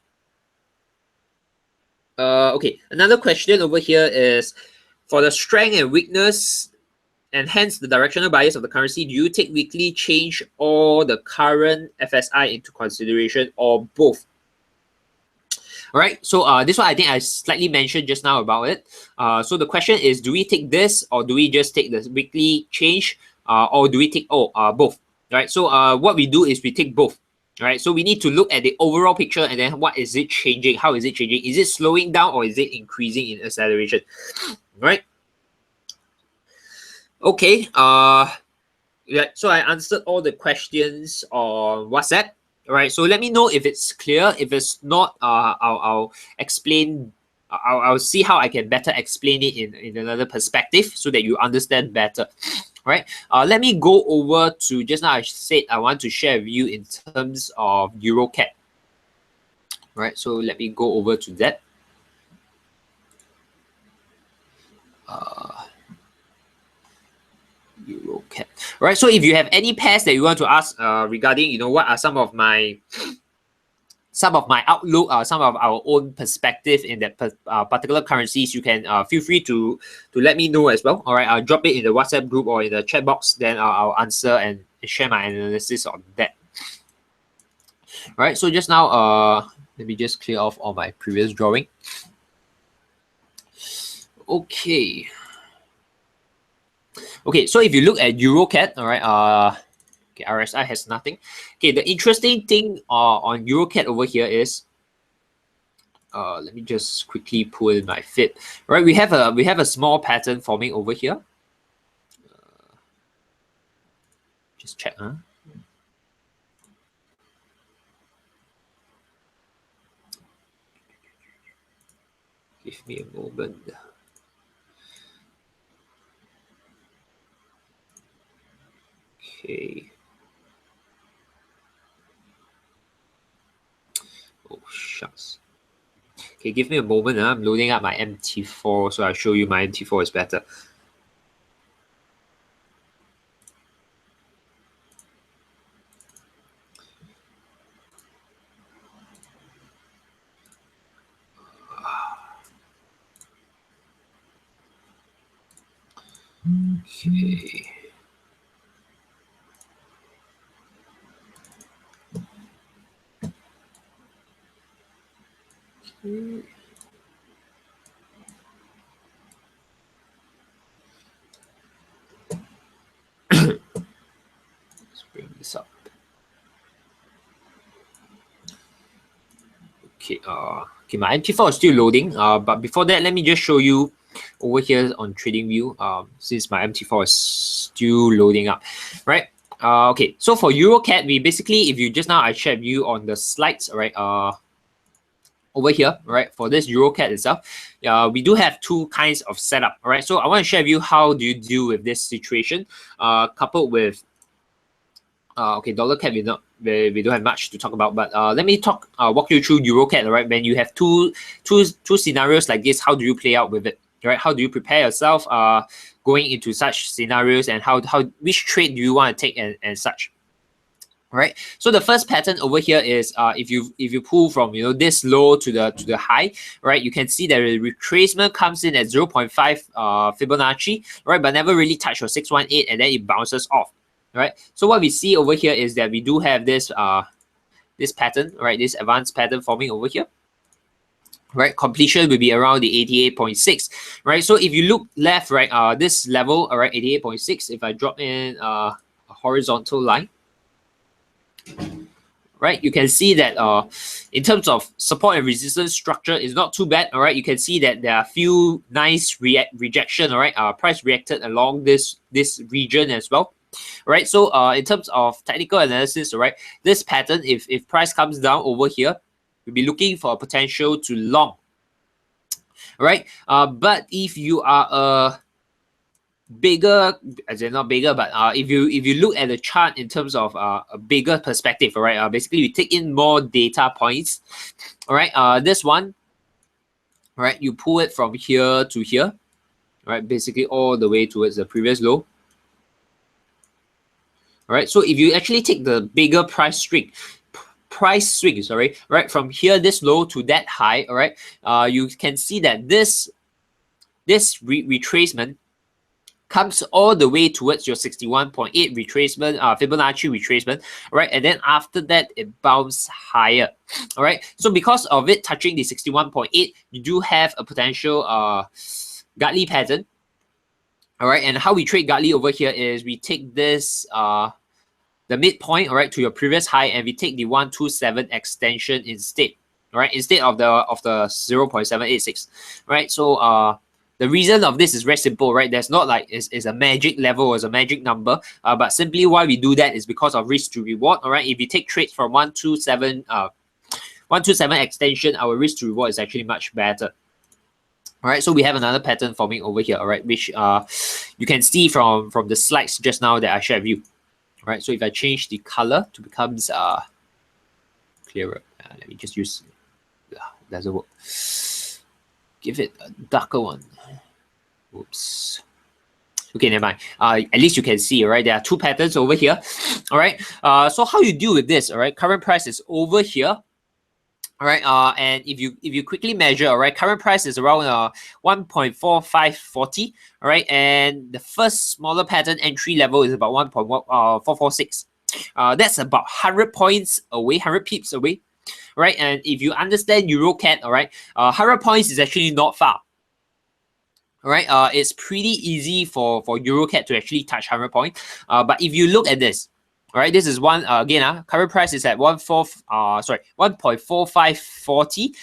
Okay, another question over here is, for the strength and weakness and hence the directional bias of the currency, do you take weekly change or the current FSI into consideration, or both? All right, so this one I think I slightly mentioned just now about it. So the question is, do we take this, or do we just take the weekly change, or do we take both? Right, so what we do is we take both. All right, so we need to look at the overall picture and then what is it changing? How is it changing? Is it slowing down or is it increasing in acceleration? Right. Okay, yeah, so I answered all the questions on WhatsApp. All right, so let me know if it's clear. If it's not, I'll explain. I'll see how I can better explain it in another perspective so that you understand better. Right. Let me go over to, just now I said I want to share with you in terms of EuroCAD. Right, so let me go over to that. EuroCAD. Right, so if you have any pairs that you want to ask regarding, what are some of my outlook, some of our own perspective in that particular currencies, you can feel free to let me know as well. All right, I'll drop it in the WhatsApp group or in the chat box. Then I'll answer and share my analysis on that. All right, so just now, let me just clear off all my previous drawing. Okay. Okay, so if you look at EuroCAD, all right, okay, RSI has nothing. Okay, the interesting thing on EuroCAD over here is, let me just quickly pull in my fit. All right, we have a small pattern forming over here. Just check, huh? Give me a moment. Okay. Oh, shucks. Okay, give me a moment. I'm loading up my MT4, so I'll show you my MT4 is better. Okay. Let's bring this up. Okay, okay, my MT4 is still loading. But before that, let me just show you over here on TradingView. Since my MT4 is still loading up, right? Okay, so for EuroCAD, we basically, if you just now I shared you on the slides, right? Over here, right, for this EuroCAD itself, we do have two kinds of setup, all right? So I want to share with you how do you deal with this situation, coupled with, okay, dollar CAD, we don't have much to talk about, but let me walk you through EuroCAD, all right? When you have two scenarios like this, how do you play out with it, right? How do you prepare yourself going into such scenarios, and which trade do you want to take and such? Right, so the first pattern over here is if you pull from this low to the high, right, you can see that the retracement comes in at 0.5 Fibonacci, right, but never really touch your 618, and then it bounces off, right? So what we see over here is that we do have this this pattern, right, this advanced pattern forming over here. Right, completion will be around the 88.6, right? So if you look left, right, this level, all right, 88.6. If I drop in a horizontal line, right? You can see that in terms of support and resistance structure is not too bad. All right, you can see that there are a few nice rejection. All right, price reacted along this region as well. All right, so in terms of technical analysis, all right, this pattern, if price comes down over here, we'll be looking for a potential to long. All right, but if you are a bigger, as in not bigger, but if you look at the chart in terms of a bigger perspective, all right, basically you take in more data points. All right, this one, all right, you pull it from here to here, all right, basically all the way towards the previous low. All right, so if you actually take the bigger price swing, sorry, right, from here this low to that high, all right, you can see that this retracement comes all the way towards your 61.8 retracement, Fibonacci retracement, right? And then after that, it bounced higher, all right? So because of it touching the 61.8, you do have a potential Gartley pattern, all right? And how we trade Gartley over here is we take this, the midpoint, all right, to your previous high, and we take the 127 extension instead, all right? Instead of the 0.786, right? So, the reason of this is very simple, right? There's not like it's a magic level or a magic number, but simply why we do that is because of risk to reward. All right, if you take trades from 127 extension, our risk to reward is actually much better. All right, so we have another pattern forming over here. All right, which you can see from the slides just now that I shared with you. All right, so if I change the color to becomes clearer, let me just use. Doesn't work. Give it a darker one. Oops. Okay, never mind. At least you can see, all right? There are two patterns over here. All right. So how you deal with this? All right. Current price is over here. All right. And if you quickly measure, all right, current price is around 1.4540. All right. And the first smaller pattern entry level is about 1.446. That's about 100 points away, 100 pips away. Right, and if you understand EuroCAD, all right, 100 points is actually not far. All right, it's pretty easy for EuroCAD to actually touch 100 points. But if you look at this, all right, this is one again. Current price is at 1.4540.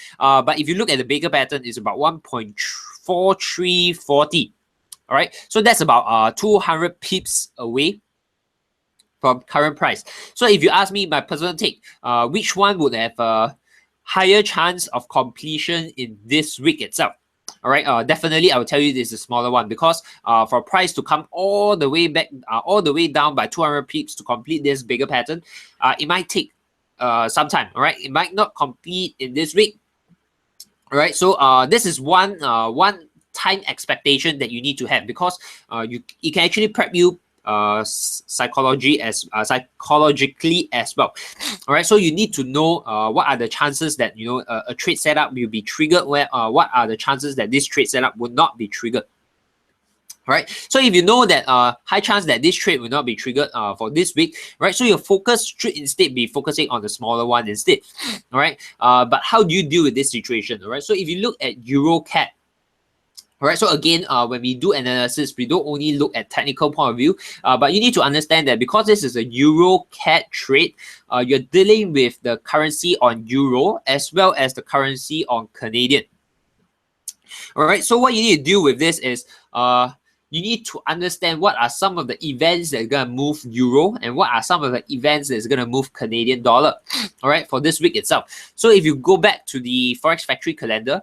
But if you look at the bigger pattern, it's about 1.4340. All right, so that's about 200 pips away from current price. So if you ask me my personal take, which one would have a higher chance of completion in this week itself? All right, definitely I will tell you this is the smaller one, because for price to come all the way back, all the way down by 200 pips to complete this bigger pattern, it might take some time. All right, it might not complete in this week. All right, so this is one time expectation that you need to have, because it can actually prep you psychologically as well. All right, so you need to know what are the chances that a trade setup will be triggered, where what are the chances that this trade setup would not be triggered. All right, so if you know that high chance that this trade will not be triggered for this week, right, so your focus should instead be focusing on the smaller one instead. All right, but how do you deal with this situation? All right, so if you look at EuroCAD, all right, so again, when we do analysis, we don't only look at technical point of view, but you need to understand that because this is a EuroCAD trade, you're dealing with the currency on Euro as well as the currency on Canadian. All right, so what you need to do with this is you need to understand what are some of the events that are going to move Euro and what are some of the events that is going to move Canadian dollar, all right, for this week itself. So if you go back to the Forex Factory calendar,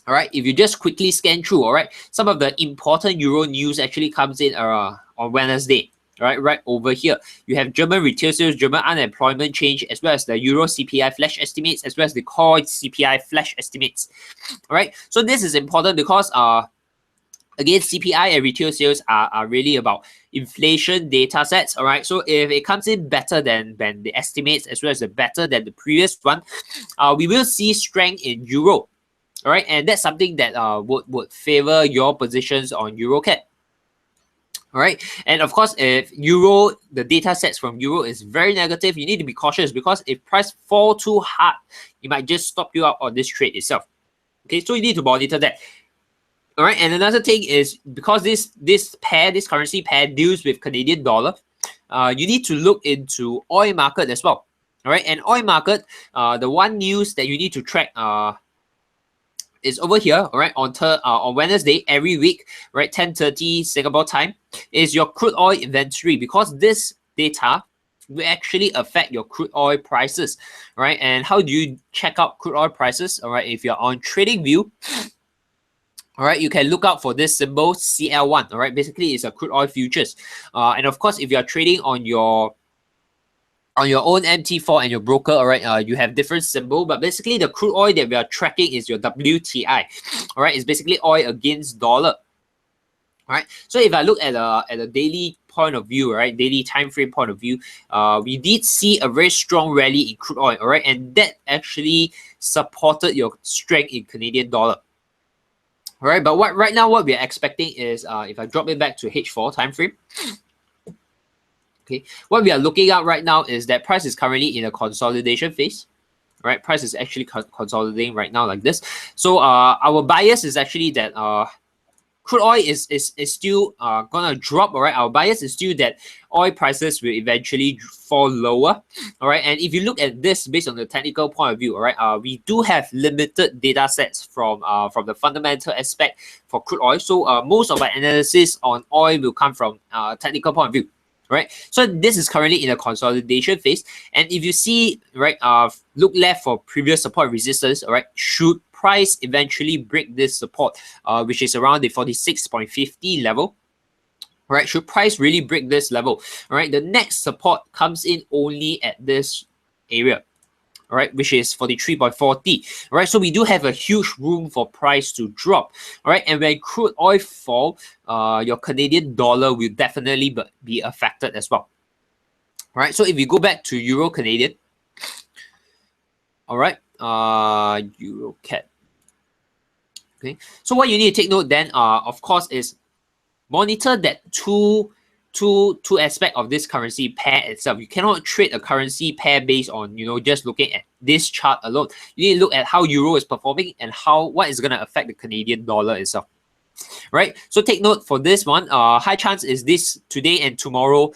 all right, if you just quickly scan through, all right, some of the important Euro news actually comes in on Wednesday, right over here. You have German retail sales, German unemployment change, as well as the Euro CPI flash estimates, as well as the core CPI flash estimates. All right, so this is important because again, CPI and retail sales are really about inflation data sets. All right, so if it comes in better than the estimates, as well as better than the previous one, we will see strength in Euro. All right, and that's something that would favor your positions on EuroCAD. All right, and of course, if Euro, the data sets from Euro is very negative, you need to be cautious, because if price fall too hard, it might just stop you out on this trade itself. Okay, so you need to monitor that. All right, and another thing is, because this currency pair deals with Canadian dollar, you need to look into oil market as well. All right, and oil market, the one news that you need to track is over here, all right, on Wednesday every week, right, 10:30 Singapore time, is your crude oil inventory, because this data will actually affect your crude oil prices, right? And how do you check out crude oil prices? All right, if you're on TradingView, all right, you can look out for this symbol CL1. All right, basically it's a crude oil futures, and of course, if you are trading on your own MT4 and your broker, all right, you have different symbol, but basically the crude oil that we are tracking is your WTI. All right, it's basically oil against dollar. All right, so if I look at a daily point of view, right, daily time frame point of view, we did see a very strong rally in crude oil, all right, and that actually supported your strength in Canadian dollar. All right, but right now what we are expecting is, if I drop it back to H4 time frame, okay, what we are looking at right now is that price is currently in a consolidation phase. Right, price is actually consolidating right now like this. So our bias is actually that crude oil is still gonna drop. All right, our bias is still that oil prices will eventually fall lower. All right, and if you look at this based on the technical point of view, all right, we do have limited data sets from the fundamental aspect for crude oil. So most of our analysis on oil will come from technical point of view. Right, so this is currently in a consolidation phase, and if you see, right, look left for previous support resistance. All right, should price eventually break this support, which is around the 46.50 level. All right, should price really break this level, all right, the next support comes in only at this area. All right, which is 43.40. All right, so we do have a huge room for price to drop. All right, and when crude oil fall, your Canadian dollar will definitely be affected as well. All right, so if we go back to Euro Canadian, all right, Euro CAD. Okay, so what you need to take note then, of course, is monitor that two aspect of this currency pair itself. You cannot trade a currency pair based on, you know, just looking at this chart alone. You need to look at how euro is performing and what is going to affect the Canadian dollar itself. Right, so take note for this one. High chance is this today and tomorrow.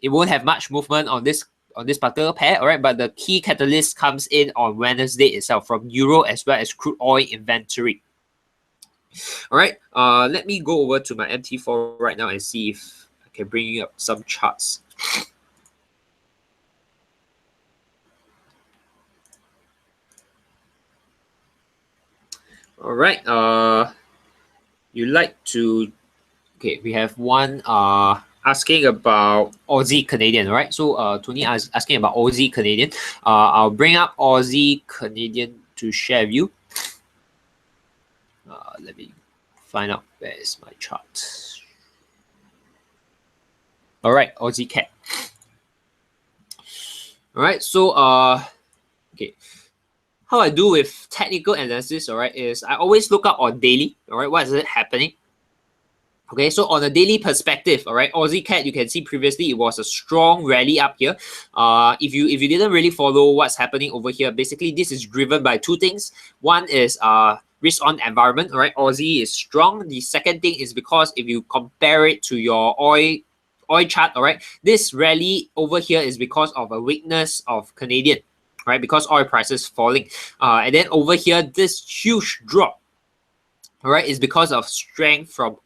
It won't have much movement on this particular pair. All right, but the key catalyst comes in on Wednesday itself from euro as well as crude oil inventory. All right, let me go over to my MT4 right now and see if I can bring you up some charts. All right, you like to, okay, we have one asking about Aussie Canadian, right? So Tony is asking about Aussie Canadian. I'll bring up Aussie Canadian to share with you. Let me find out where is my chart. All right, Aussie CAD. All right, so okay, how I do with technical analysis, all right, is I always look up on daily. All right, what is it happening? Okay, so on a daily perspective, all right, Aussie CAD, you can see previously it was a strong rally up here. If you didn't really follow what's happening over here, basically this is driven by two things. One is risk on environment, all right, Aussie is strong. The second thing is because if you compare it to your oil chart, all right, this rally over here is because of a weakness of Canadian, right, because oil prices falling, and then over here this huge drop, all right, is because of strength from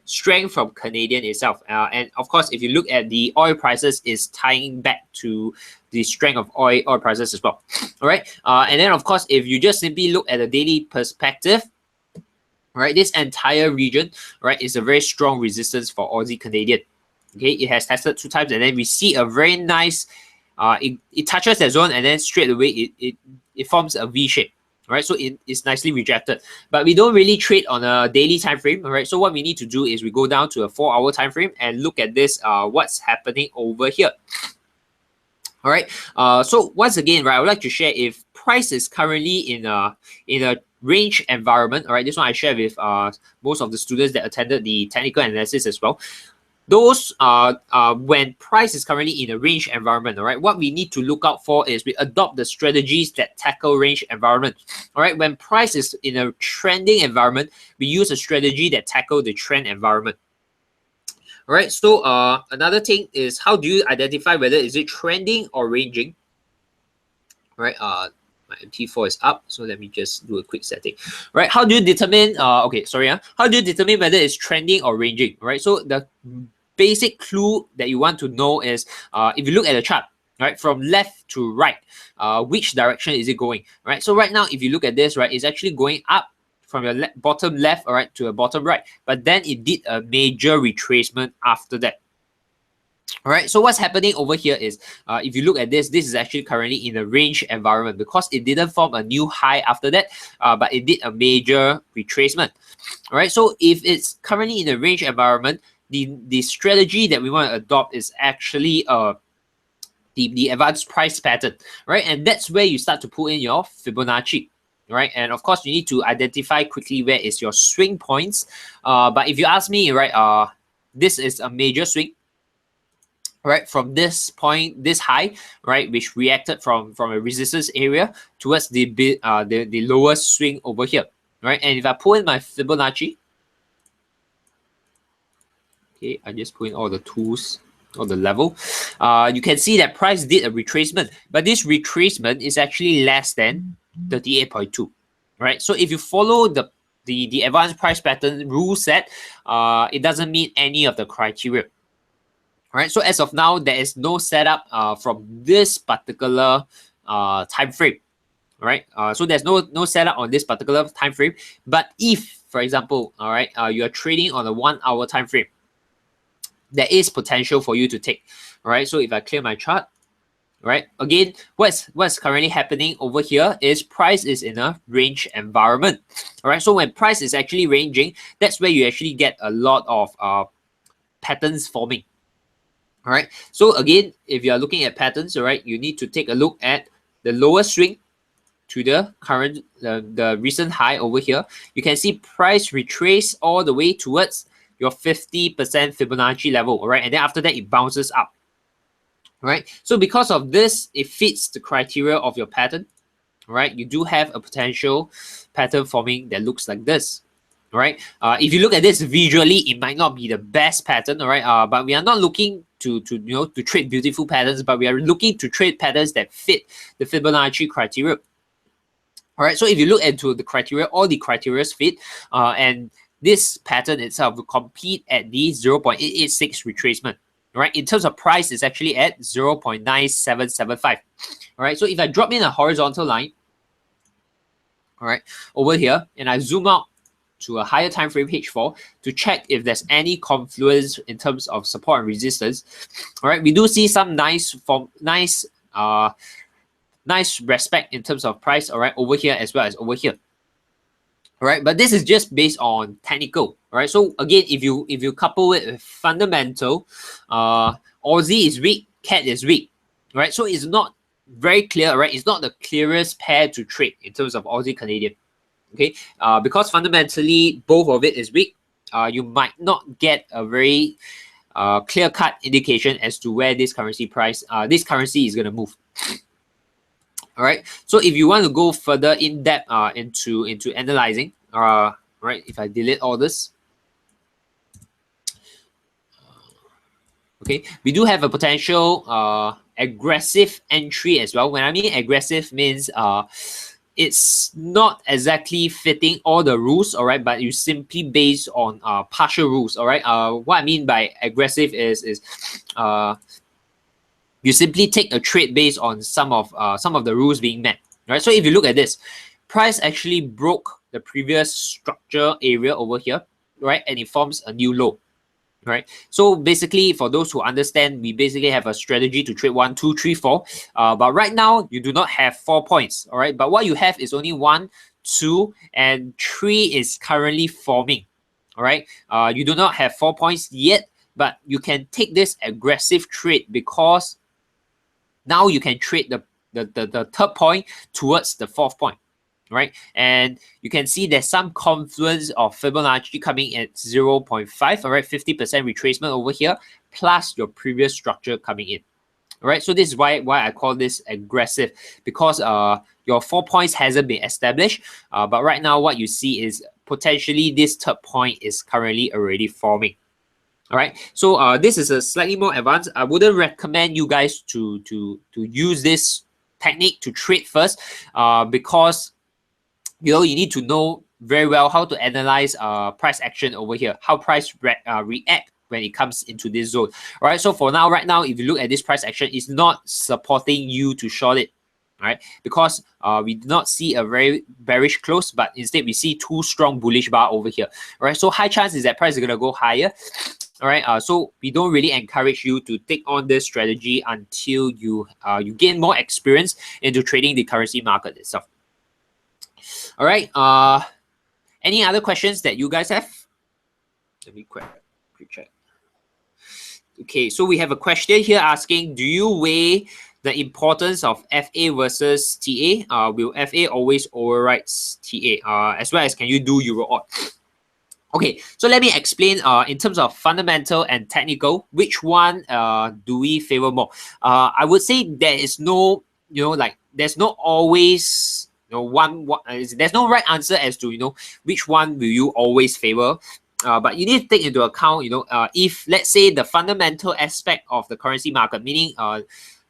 strength from Canadian itself, and of course if you look at the oil prices is tying back to the strength of oil prices as well. All right, and then of course if you just simply look at a daily perspective, right, this entire region, right, is a very strong resistance for Aussie Canadian. Okay, it has tested 2 times and then we see a very nice it touches that zone and then straight away it forms a V shape. All right, so it is nicely rejected, but we don't really trade on a daily time frame. All right, so what we need to do is we go down to a 4-hour time frame and look at this what's happening over here. All right, so once again, right, I would like to share if price is currently in a range environment. All right, this one I share with most of the students that attended the technical analysis as well. Those when price is currently in a range environment, all right, what we need to look out for is we adopt the strategies that tackle range environment. All right, when price is in a trending environment, we use a strategy that tackle the trend environment. All right, so another thing is, how do you identify whether is it trending or ranging? All right, my MT4 is up, so let me just do a quick setting. All right, how do you determine, how do you determine whether it's trending or ranging? All right, so the basic clue that you want to know is, if you look at the chart, right, from left to right, which direction is it going? Right, so right now, if you look at this, right, it's actually going up from your bottom left, all right, to a bottom right, but then it did a major retracement after that. All right, so what's happening over here is, if you look at this, this is actually currently in a range environment because it didn't form a new high after that, but it did a major retracement. All right, so if it's currently in a range environment, the strategy that we want to adopt is actually the advanced price pattern, right? And that's where you start to put in your Fibonacci. Right, and of course you need to identify quickly where is your swing points. But if you ask me, right, this is a major swing, right, from this point, this high, right, which reacted from a resistance area towards the lowest swing over here, right? And if I pull in my Fibonacci, okay, I just put in all the tools on the level, you can see that price did a retracement, but this retracement is actually less than 38.2, right? So if you follow the advanced price pattern rule set, it doesn't meet any of the criteria. All right, so as of now, there is no setup from this particular time frame. All right, so there's no setup on this particular time frame. But if, for example, all right, you are trading on a 1 hour time frame, there is potential for you to take. All right, so if I clear my chart, right, again, what's currently happening over here is price is in a range environment. All right, so when price is actually ranging, that's where you actually get a lot of patterns forming. All right, so again, if you are looking at patterns, all right, you need to take a look at the lower swing to the current, the recent high over here. You can see price retrace all the way towards your 50% Fibonacci level, all right, and then after that it bounces up. All right, so because of this, it fits the criteria of your pattern. All right, you do have a potential pattern forming that looks like this. All right, if you look at this visually, it might not be the best pattern, all right, but we are not looking to trade beautiful patterns, but we are looking to trade patterns that fit the Fibonacci criteria. All right, so if you look into the criteria, all the criteria fit, and this pattern itself will compete at the 0.886 retracement. All right, in terms of price, it's actually at 0.9775. All right, so if I drop in a horizontal line, all right, over here, and I zoom out to a higher time frame H4 to check if there's any confluence in terms of support and resistance. All right, we do see some nice respect in terms of price, all right, over here as well as over here. All right, but this is just based on technical. All right, so again, if you couple it with fundamental, Aussie is weak, CAD is weak. All right, so it's not very clear. Right, it's not the clearest pair to trade in terms of Aussie Canadian. Okay, because fundamentally both of it is weak, you might not get a very clear-cut indication as to where this currency is going to move. All right, so if you want to go further in depth into analyzing, right, if I delete all this, okay, we do have a potential aggressive entry as well. When I mean aggressive means it's not exactly fitting all the rules, all right, but you simply based on partial rules, all right. What I mean by aggressive is you simply take a trade based on some of the rules being met, right? So if you look at this, price actually broke the previous structure area over here, right, and it forms a new low. Right, so basically, for those who understand, we basically have a strategy to trade 1, 2, 3, 4. But right now, you do not have 4 points. All right, but what you have is only 1, 2, and 3 is currently forming. All right, you do not have 4 points yet, but you can take this aggressive trade because now you can trade the third point towards the fourth point. Right, and you can see there's some confluence of Fibonacci coming at 0.5, all right, 50% retracement over here, plus your previous structure coming in. All right, so this is why I call this aggressive, because your 4 points hasn't been established, but right now what you see is potentially this third point is currently already forming. All right, so this is a slightly more advanced. I wouldn't recommend you guys to use this technique to trade first, because you need to know very well how to analyze price action over here, how price react when it comes into this zone. All right, so for now, right now, if you look at this price action, it's not supporting you to short it. All right, because we do not see a very bearish close, but instead we see two strong bullish bar over here. All right, so high chance is that price is gonna go higher. All right, so we don't really encourage you to take on this strategy until you gain more experience into trading the currency market itself. All right, any other questions that you guys have? Let me quick check. Okay, so we have a question here asking, do you weigh the importance of FA versus TA? Will FA always overrides TA? As well as can you do Euro odd? Okay, so let me explain in terms of fundamental and technical, which one do we favor more? I would say there is no, there's not always there's no right answer as to which one will you always favor. But you need to take into account, if let's say the fundamental aspect of the currency market, meaning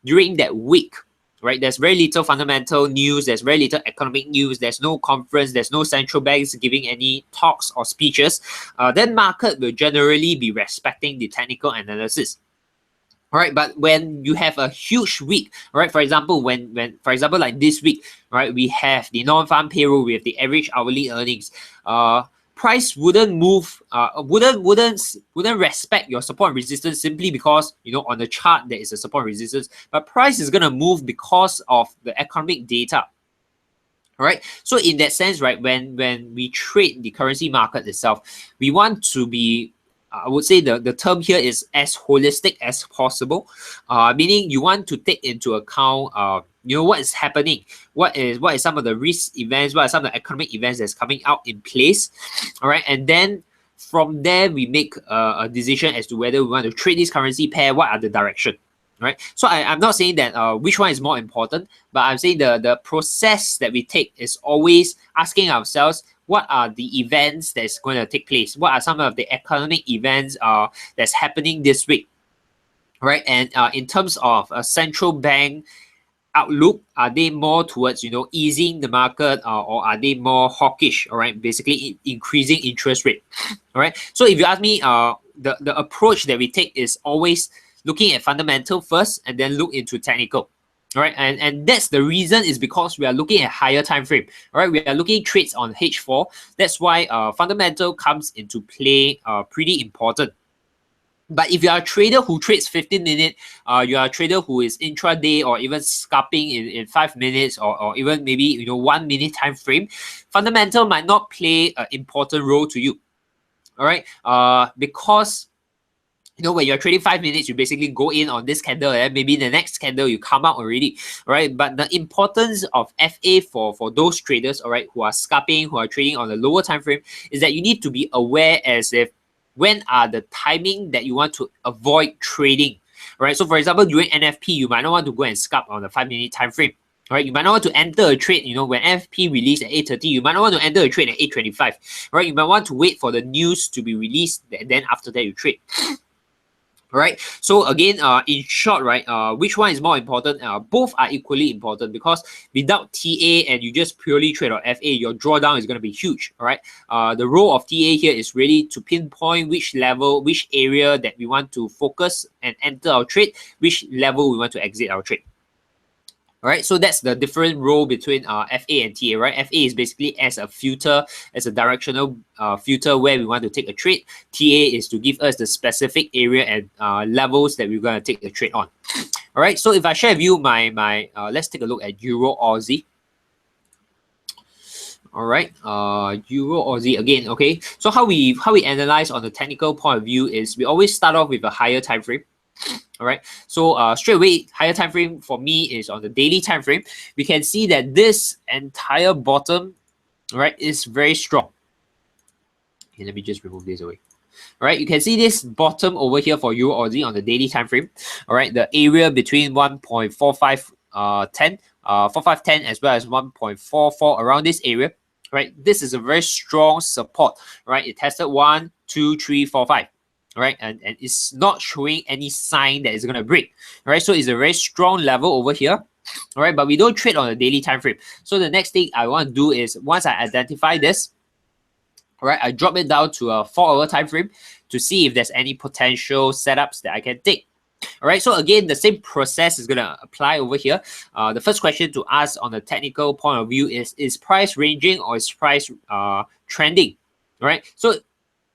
during that week, right, there's very little fundamental news, there's very little economic news, there's no conference, there's no central banks giving any talks or speeches, then market will generally be respecting the technical analysis. All right, but when you have a huge week, right? For example, for example like this week, right, we have the non-farm payroll, we have the average hourly earnings. Price wouldn't move, wouldn't respect your support and resistance simply because on the chart there is a support and resistance, but price is gonna move because of the economic data. All right, so in that sense, right, when we trade the currency market itself, we want to be, I would say the term here is as holistic as possible, meaning you want to take into account what is happening, what is some of the risk events, what are some of the economic events that's coming out in place. All right, and then from there we make a decision as to whether we want to trade this currency pair, what are the direction. Right, so I'm not saying that which one is more important, but I'm saying the process that we take is always asking ourselves, what are the events that's going to take place? What are some of the economic events that's happening this week? Right, and in terms of a central bank outlook, are they more towards easing the market, or are they more hawkish? All right, basically increasing interest rate. All right, so if you ask me, the approach that we take is always looking at fundamental first and then look into technical. All right, and that's the reason is because we are looking at higher time frame. All right, we are looking at trades on H4. That's why fundamental comes into play, pretty important. But if you are a trader who trades 15 minutes, you are a trader who is intraday or even scalping in 5 minutes, or even maybe 1 minute time frame, fundamental might not play an important role to you. All right, because when you're trading 5 minutes, you basically go in on this candle, and maybe the next candle you come out already, right? But the importance of FA for those traders, all right, who are scalping, who are trading on the lower time frame, is that you need to be aware as if when are the timing that you want to avoid trading, right? So for example, during NFP, you might not want to go and scalp on the 5 minute time frame. Right, you might not want to enter a trade, when NFP released at 8:30, you might not want to enter a trade at 8:25. Right, you might want to wait for the news to be released, and then after that you trade. Right, so again, in short, right, which one is more important? Both are equally important, because without TA and you just purely trade on FA, your drawdown is going to be huge. All right, the role of TA here is really to pinpoint which level, which area that we want to focus and enter our trade, which level we want to exit our trade. All right, so that's the different role between FA and TA, right? FA is basically as a filter, as a directional filter where we want to take a trade. TA is to give us the specific area and levels that we're going to take the trade on. All right, so if I share with you my let's take a look at Euro Aussie. All right, Euro Aussie again. Okay, so how we analyze on the technical point of view is we always start off with a higher time frame. All right, so straight away, higher time frame for me is on the daily time frame. We can see that this entire bottom, right, is very strong. Okay, let me just remove this away. All right, you can see this bottom over here for Euro Aussie on the daily time frame. All right, the area between 1.4510, 4510 as well as 1.44 around this area. Right, this is a very strong support. Right, it tested 1, 2, 3, 4, 5. all right, and it's not showing any sign that it's going to break. All right, so it's a very strong level over here. All right, but we don't trade on a daily time frame. So the next thing I want to do is, once I identify this, all right, I drop it down to a 4-hour time frame to see if there's any potential setups that I can take. All right, so again, the same process is going to apply over here. The first question to ask on the technical point of view is price ranging or is price trending? All right, so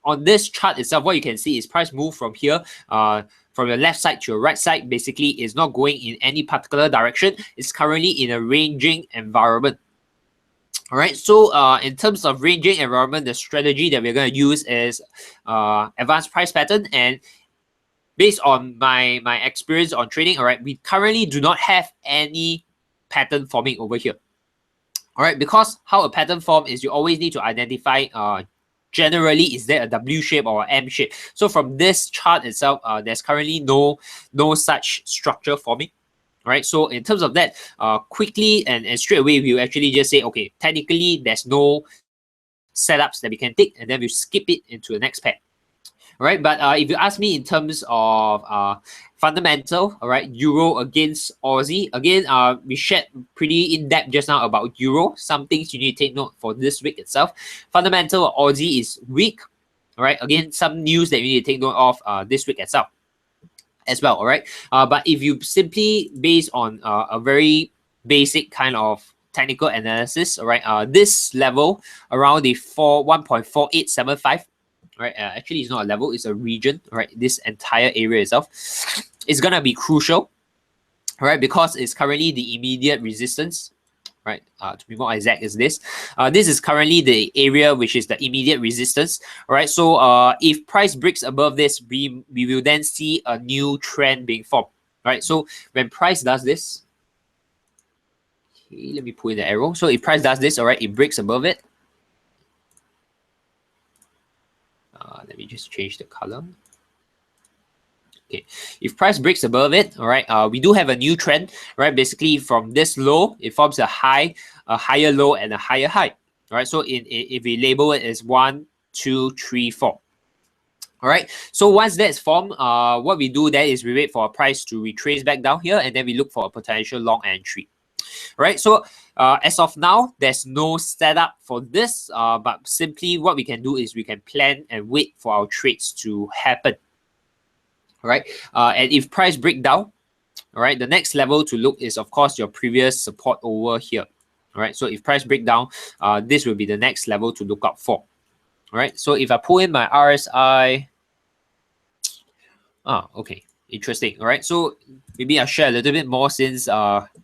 on this chart itself, what you can see is price move from here, from your left side to your right side, basically is not going in any particular direction. It's currently in a ranging environment. All right, so in terms of ranging environment, the strategy that we're going to use is advanced price pattern. And based on my experience on trading, all right, we currently do not have any pattern forming over here. All right, because how a pattern form is, you always need to identify generally, is there a W shape or an M shape. So from this chart itself, there's currently no such structure forming. All right, so in terms of that, quickly and straight away, we will actually just say, okay, technically there's no setups that we can take, and then we skip it into the next pair. All right, but if you ask me in terms of fundamental, all right, Euro against Aussie, again, we shared pretty in-depth just now about Euro. Some things you need to take note for this week itself. Fundamental Aussie is weak. All right, again, some news that you need to take note of this week itself as well. All right, but if you simply base on a very basic kind of technical analysis, all right, this level around the 1.4875. Right, actually it's not a level, it's a region. Right, this entire area itself is gonna be crucial, right, because it's currently the immediate resistance. Right, to be more exact, is this. This is currently the area which is the immediate resistance. All right, so if price breaks above this, we will then see a new trend being formed. Right, so when price does this, okay, let me put in the arrow. So if price does this, all right, it breaks above it. Let me just change the color. Okay, if price breaks above it, all right, we do have a new trend, right? Basically, from this low, it forms a higher low, and a higher high. All right, so if we label it as 1, 2, 3, 4. All right, so once that's formed, what we do then is we wait for a price to retrace back down here, and then we look for a potential long entry. Right, so as of now, there's no setup for this, but simply what we can do is we can plan and wait for our trades to happen. All right, and if price break down, all right, the next level to look is, of course, your previous support over here. All right, so if price break down, this will be the next level to look out for. All right, so if I pull in my RSI, okay, interesting. All right, so maybe I'll share a little bit more, since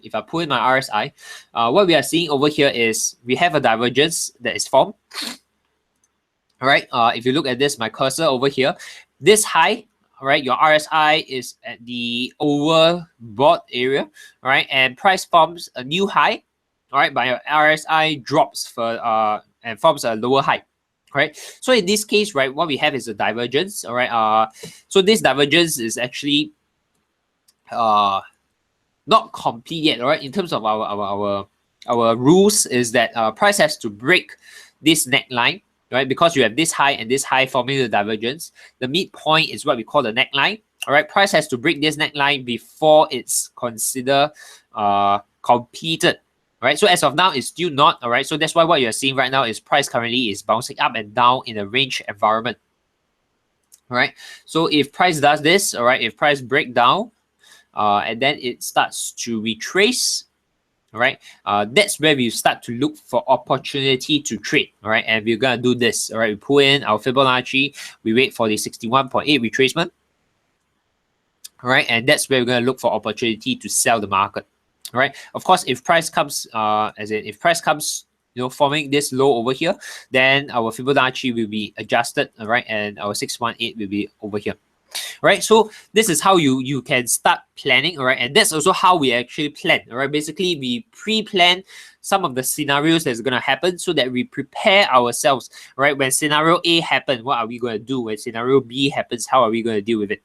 if I pull in my RSI, what we are seeing over here is we have a divergence that is formed. All right, if you look at this, my cursor over here, this high, all right, your RSI is at the overbought area, all right, and price forms a new high, all right, but your RSI drops for and forms a lower high. Right, so in this case, right, what we have is a divergence. All right, so this divergence is actually not complete yet. All right, in terms of our rules, is that price has to break this neckline, right? Because you have this high and this high forming the divergence. The midpoint is what we call the neckline. All right, price has to break this neckline before it's considered completed. Right, so as of now, it's still not. All right, so that's why what you're seeing right now is price currently is bouncing up and down in a range environment. All right, so if price does this, all right, if price break down, and then it starts to retrace, all right, that's where we start to look for opportunity to trade. All right, and we're gonna do this. All right, we pull in our Fibonacci, we wait for the 61.8 retracement. All right, and that's where we're gonna look for opportunity to sell the market. All right, of course, if price comes, if price comes, forming this low over here, then our Fibonacci will be adjusted, all right, and our 618 will be over here. All right, so this is how you can start planning, all right, and that's also how we actually plan. All right, basically we pre-plan some of the scenarios that's going to happen so that we prepare ourselves. All right, when scenario A happens, what are we going to do? When scenario B happens, how are we going to deal with it?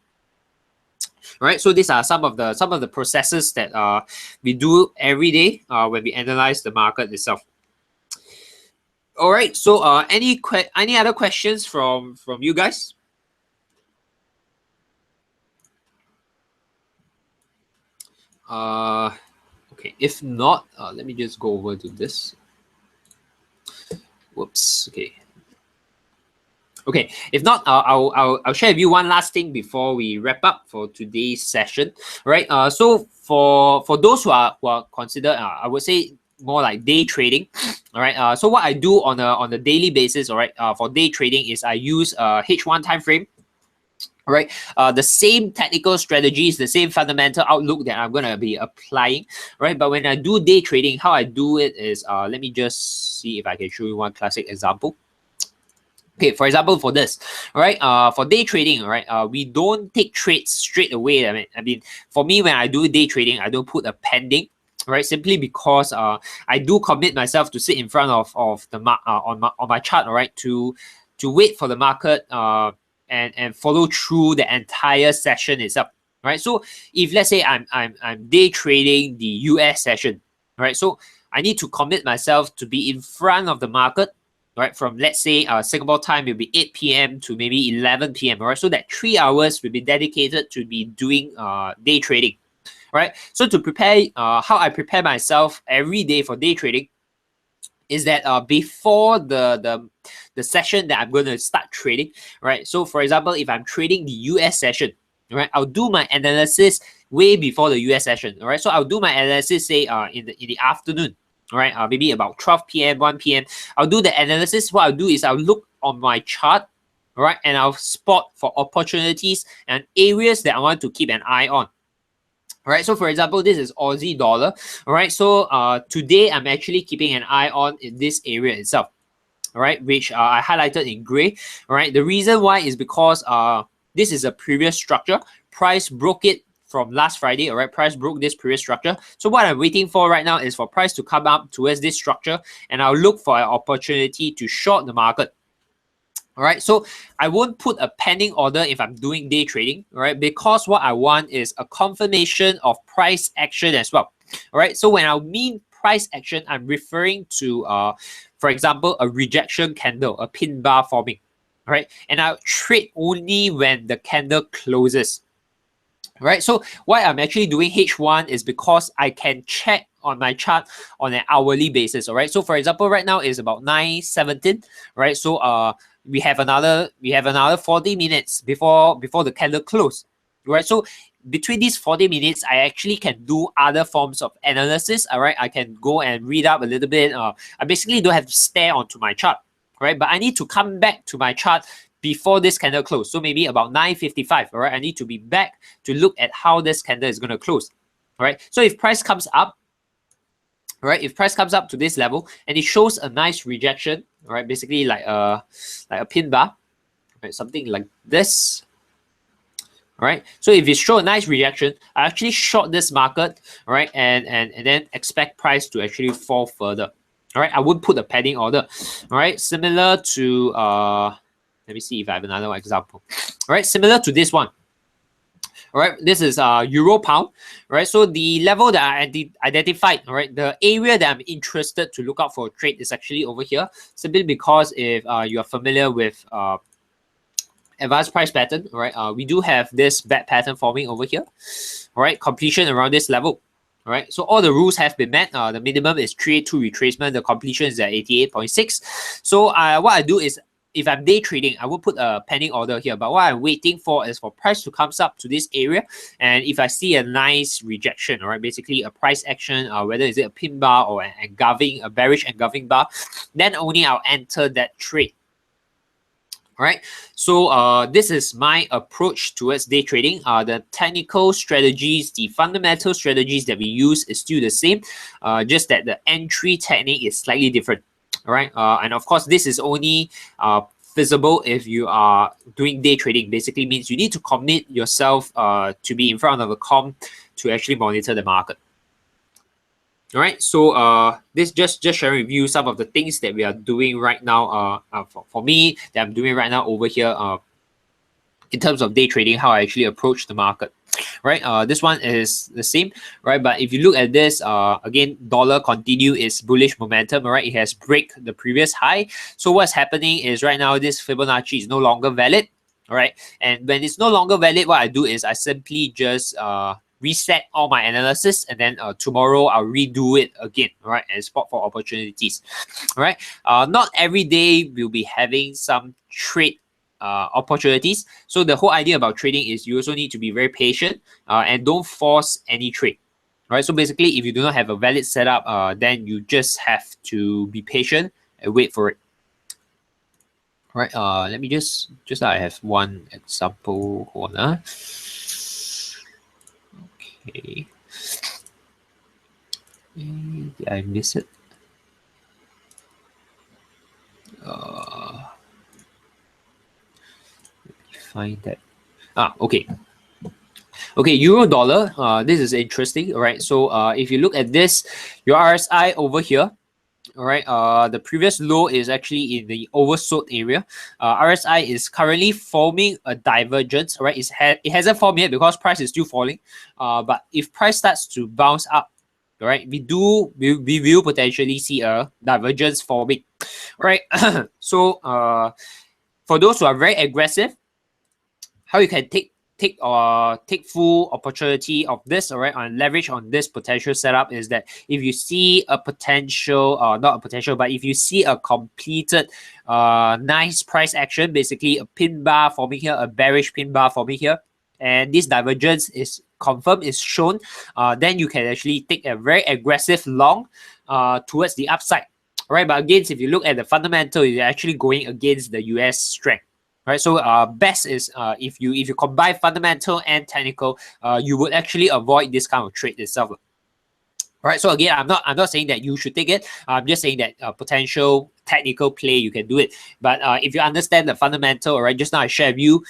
All right, so these are some of the processes that we do every day when we analyze the market itself. All right, so any other questions from you guys? Okay, if not, let me just go over to this. Whoops. Okay. Okay, if not, I'll share with you one last thing before we wrap up for today's session, right? So for those who are considered, I would say more like day trading, all right. So what I do on a daily basis, all right, for day trading is I use H1 time frame. All right, the same technical strategies, the same fundamental outlook that I'm gonna be applying, right? But when I do day trading, how I do it is, let me just see if I can show you one classic example. Okay, for example, for this, right? For day trading, right? We don't take trades straight away. I mean, for me, when I do day trading, I don't put a pending, right? Simply because I do commit myself to sit in front of the on my chart, all right, to wait for the market and follow through the entire session itself, right? So if let's say I'm day trading the US session, right? So I need to commit myself to be in front of the market, right? From let's say Singapore time will be 8 p.m. to maybe 11 p.m. All right, so that 3 hours will be dedicated to be doing day trading, right? So to prepare, how I prepare myself every day for day trading is that before the session that I'm going to start trading, right? So for example, if I'm trading the US session, right, I'll do my analysis way before the US session. All right, so I'll do my analysis say in the afternoon. All right, maybe about 12 p.m., 1 p.m. I'll do the analysis. What I'll do is I'll look on my chart, all right, and I'll spot for opportunities and areas that I want to keep an eye on. All right, so for example, this is Aussie dollar. All right, so today I'm actually keeping an eye on in this area itself. All right, which I highlighted in gray. All right, the reason why is because this is a previous structure. Price broke it from last Friday. All right, price broke this previous structure. So what I'm waiting for right now is for price to come up towards this structure, and I'll look for an opportunity to short the market. All right, so I won't put a pending order if I'm doing day trading, all right, because what I want is a confirmation of price action as well. All right, so when I mean price action, I'm referring to, for example, a rejection candle, a pin bar forming, all right, and I'll trade only when the candle closes. All right, so why I'm actually doing H1 is because I can check on my chart on an hourly basis. All right, so for example, right now is about 9:17, right? So we have another 40 minutes before the candle close, right? So between these 40 minutes, I actually can do other forms of analysis. All right, I can go and read up a little bit. I basically don't have to stare onto my chart, right? But I need to come back to my chart before this candle close. So maybe about 9:55. All right, I need to be back to look at how this candle is going to close. All right, so if price comes up, right, if price comes up to this level and it shows a nice rejection, all right, basically like a pin bar, right, something like this. All right, so if it shows a nice rejection, I actually short this market, all right, and then expect price to actually fall further. All right, I would put a pending order. All right, similar to let me see if I have another example. All right, similar to this one. All right, this is euro pound. All right, so the level that I identified, all right, the area that I'm interested to look out for a trade is actually over here, simply because if you are familiar with advanced price pattern, all right, we do have this bad pattern forming over here. All right, completion around this level. All right, so all the rules have been met. The minimum is 382 retracement. The completion is at 88.6. So what I do is, if I'm day trading, I will put a pending order here. But what I'm waiting for is for price to come up to this area. And if I see a nice rejection, all right, basically a price action, whether is it a pin bar or an engulfing, a bearish engulfing bar, then only I'll enter that trade. All right, so this is my approach towards day trading. The technical strategies, the fundamental strategies that we use is still the same, just that the entry technique is slightly different. All right, and of course, this is only feasible if you are doing day trading. Basically means you need to commit yourself to be in front of a comp to actually monitor the market. All right, so this just sharing with you some of the things that we are doing right now. For me, that I'm doing right now over here. In terms of day trading, how I actually approach the market. Right, this one is the same, right? But if you look at this, again, dollar continue its bullish momentum, right? It has break the previous high. So what's happening is right now this Fibonacci is no longer valid, all right? And when it's no longer valid, what I do is I simply just reset all my analysis, and then tomorrow I'll redo it again, all right, and spot for opportunities. All right. Not every day we'll be having some trade opportunities. So the whole idea about trading is you also need to be very patient and don't force any trade. All right. So basically, if you do not have a valid setup, then you just have to be patient and wait for it. All right. Let me just I have one example. Hold on. Okay. Did I miss it? Let me find that. Okay. Okay, euro dollar. This is interesting. All right. So if you look at this, your RSI over here. All right. The previous low is actually in the oversold area. RSI is currently forming a divergence. All right. It hasn't formed yet because price is still falling. But if price starts to bounce up, all right, we will potentially see a divergence forming. All right. So for those who are very aggressive, how you can take full opportunity of this, all right, on leverage on this potential setup is that if you see a potential, not a potential, but if you see a completed nice price action, basically a pin bar forming here, a bearish pin bar forming here, and this divergence is confirmed, is shown, then you can actually take a very aggressive long towards the upside. All right, but again, if you look at the fundamental, you're actually going against the US strength. Right, so best is if you combine fundamental and technical, you would actually avoid this kind of trade itself. All right, so again, I'm not saying that you should take it. I'm just saying that potential technical play you can do it. But if you understand the fundamental, all right, just now I shared with you,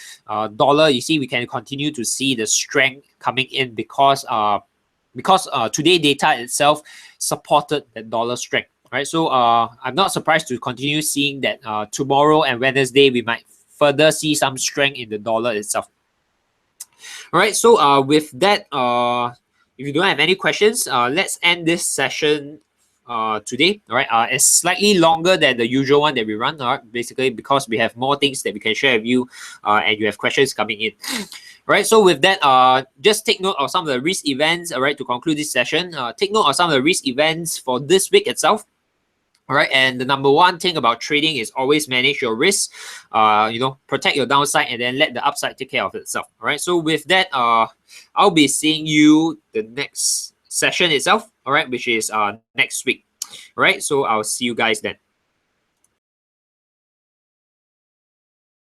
dollar. You see, we can continue to see the strength coming in because today data itself supported the dollar strength. Right, so I'm not surprised to continue seeing that tomorrow and Wednesday we might further see some strength in the dollar itself. All right, so with that, if you don't have any questions, let's end this session today. All right, it's slightly longer than the usual one that we run, all right, basically because we have more things that we can share with you and you have questions coming in. All right, so with that, just take note of some of the risk events, all right, to conclude this session. Take note of some of the risk events for this week itself. All right, and the number one thing about trading is always manage your risk. Protect your downside and then let the upside take care of itself. All right, so with that, I'll be seeing you the next session itself. All right, which is next week. All right, so I'll see you guys then.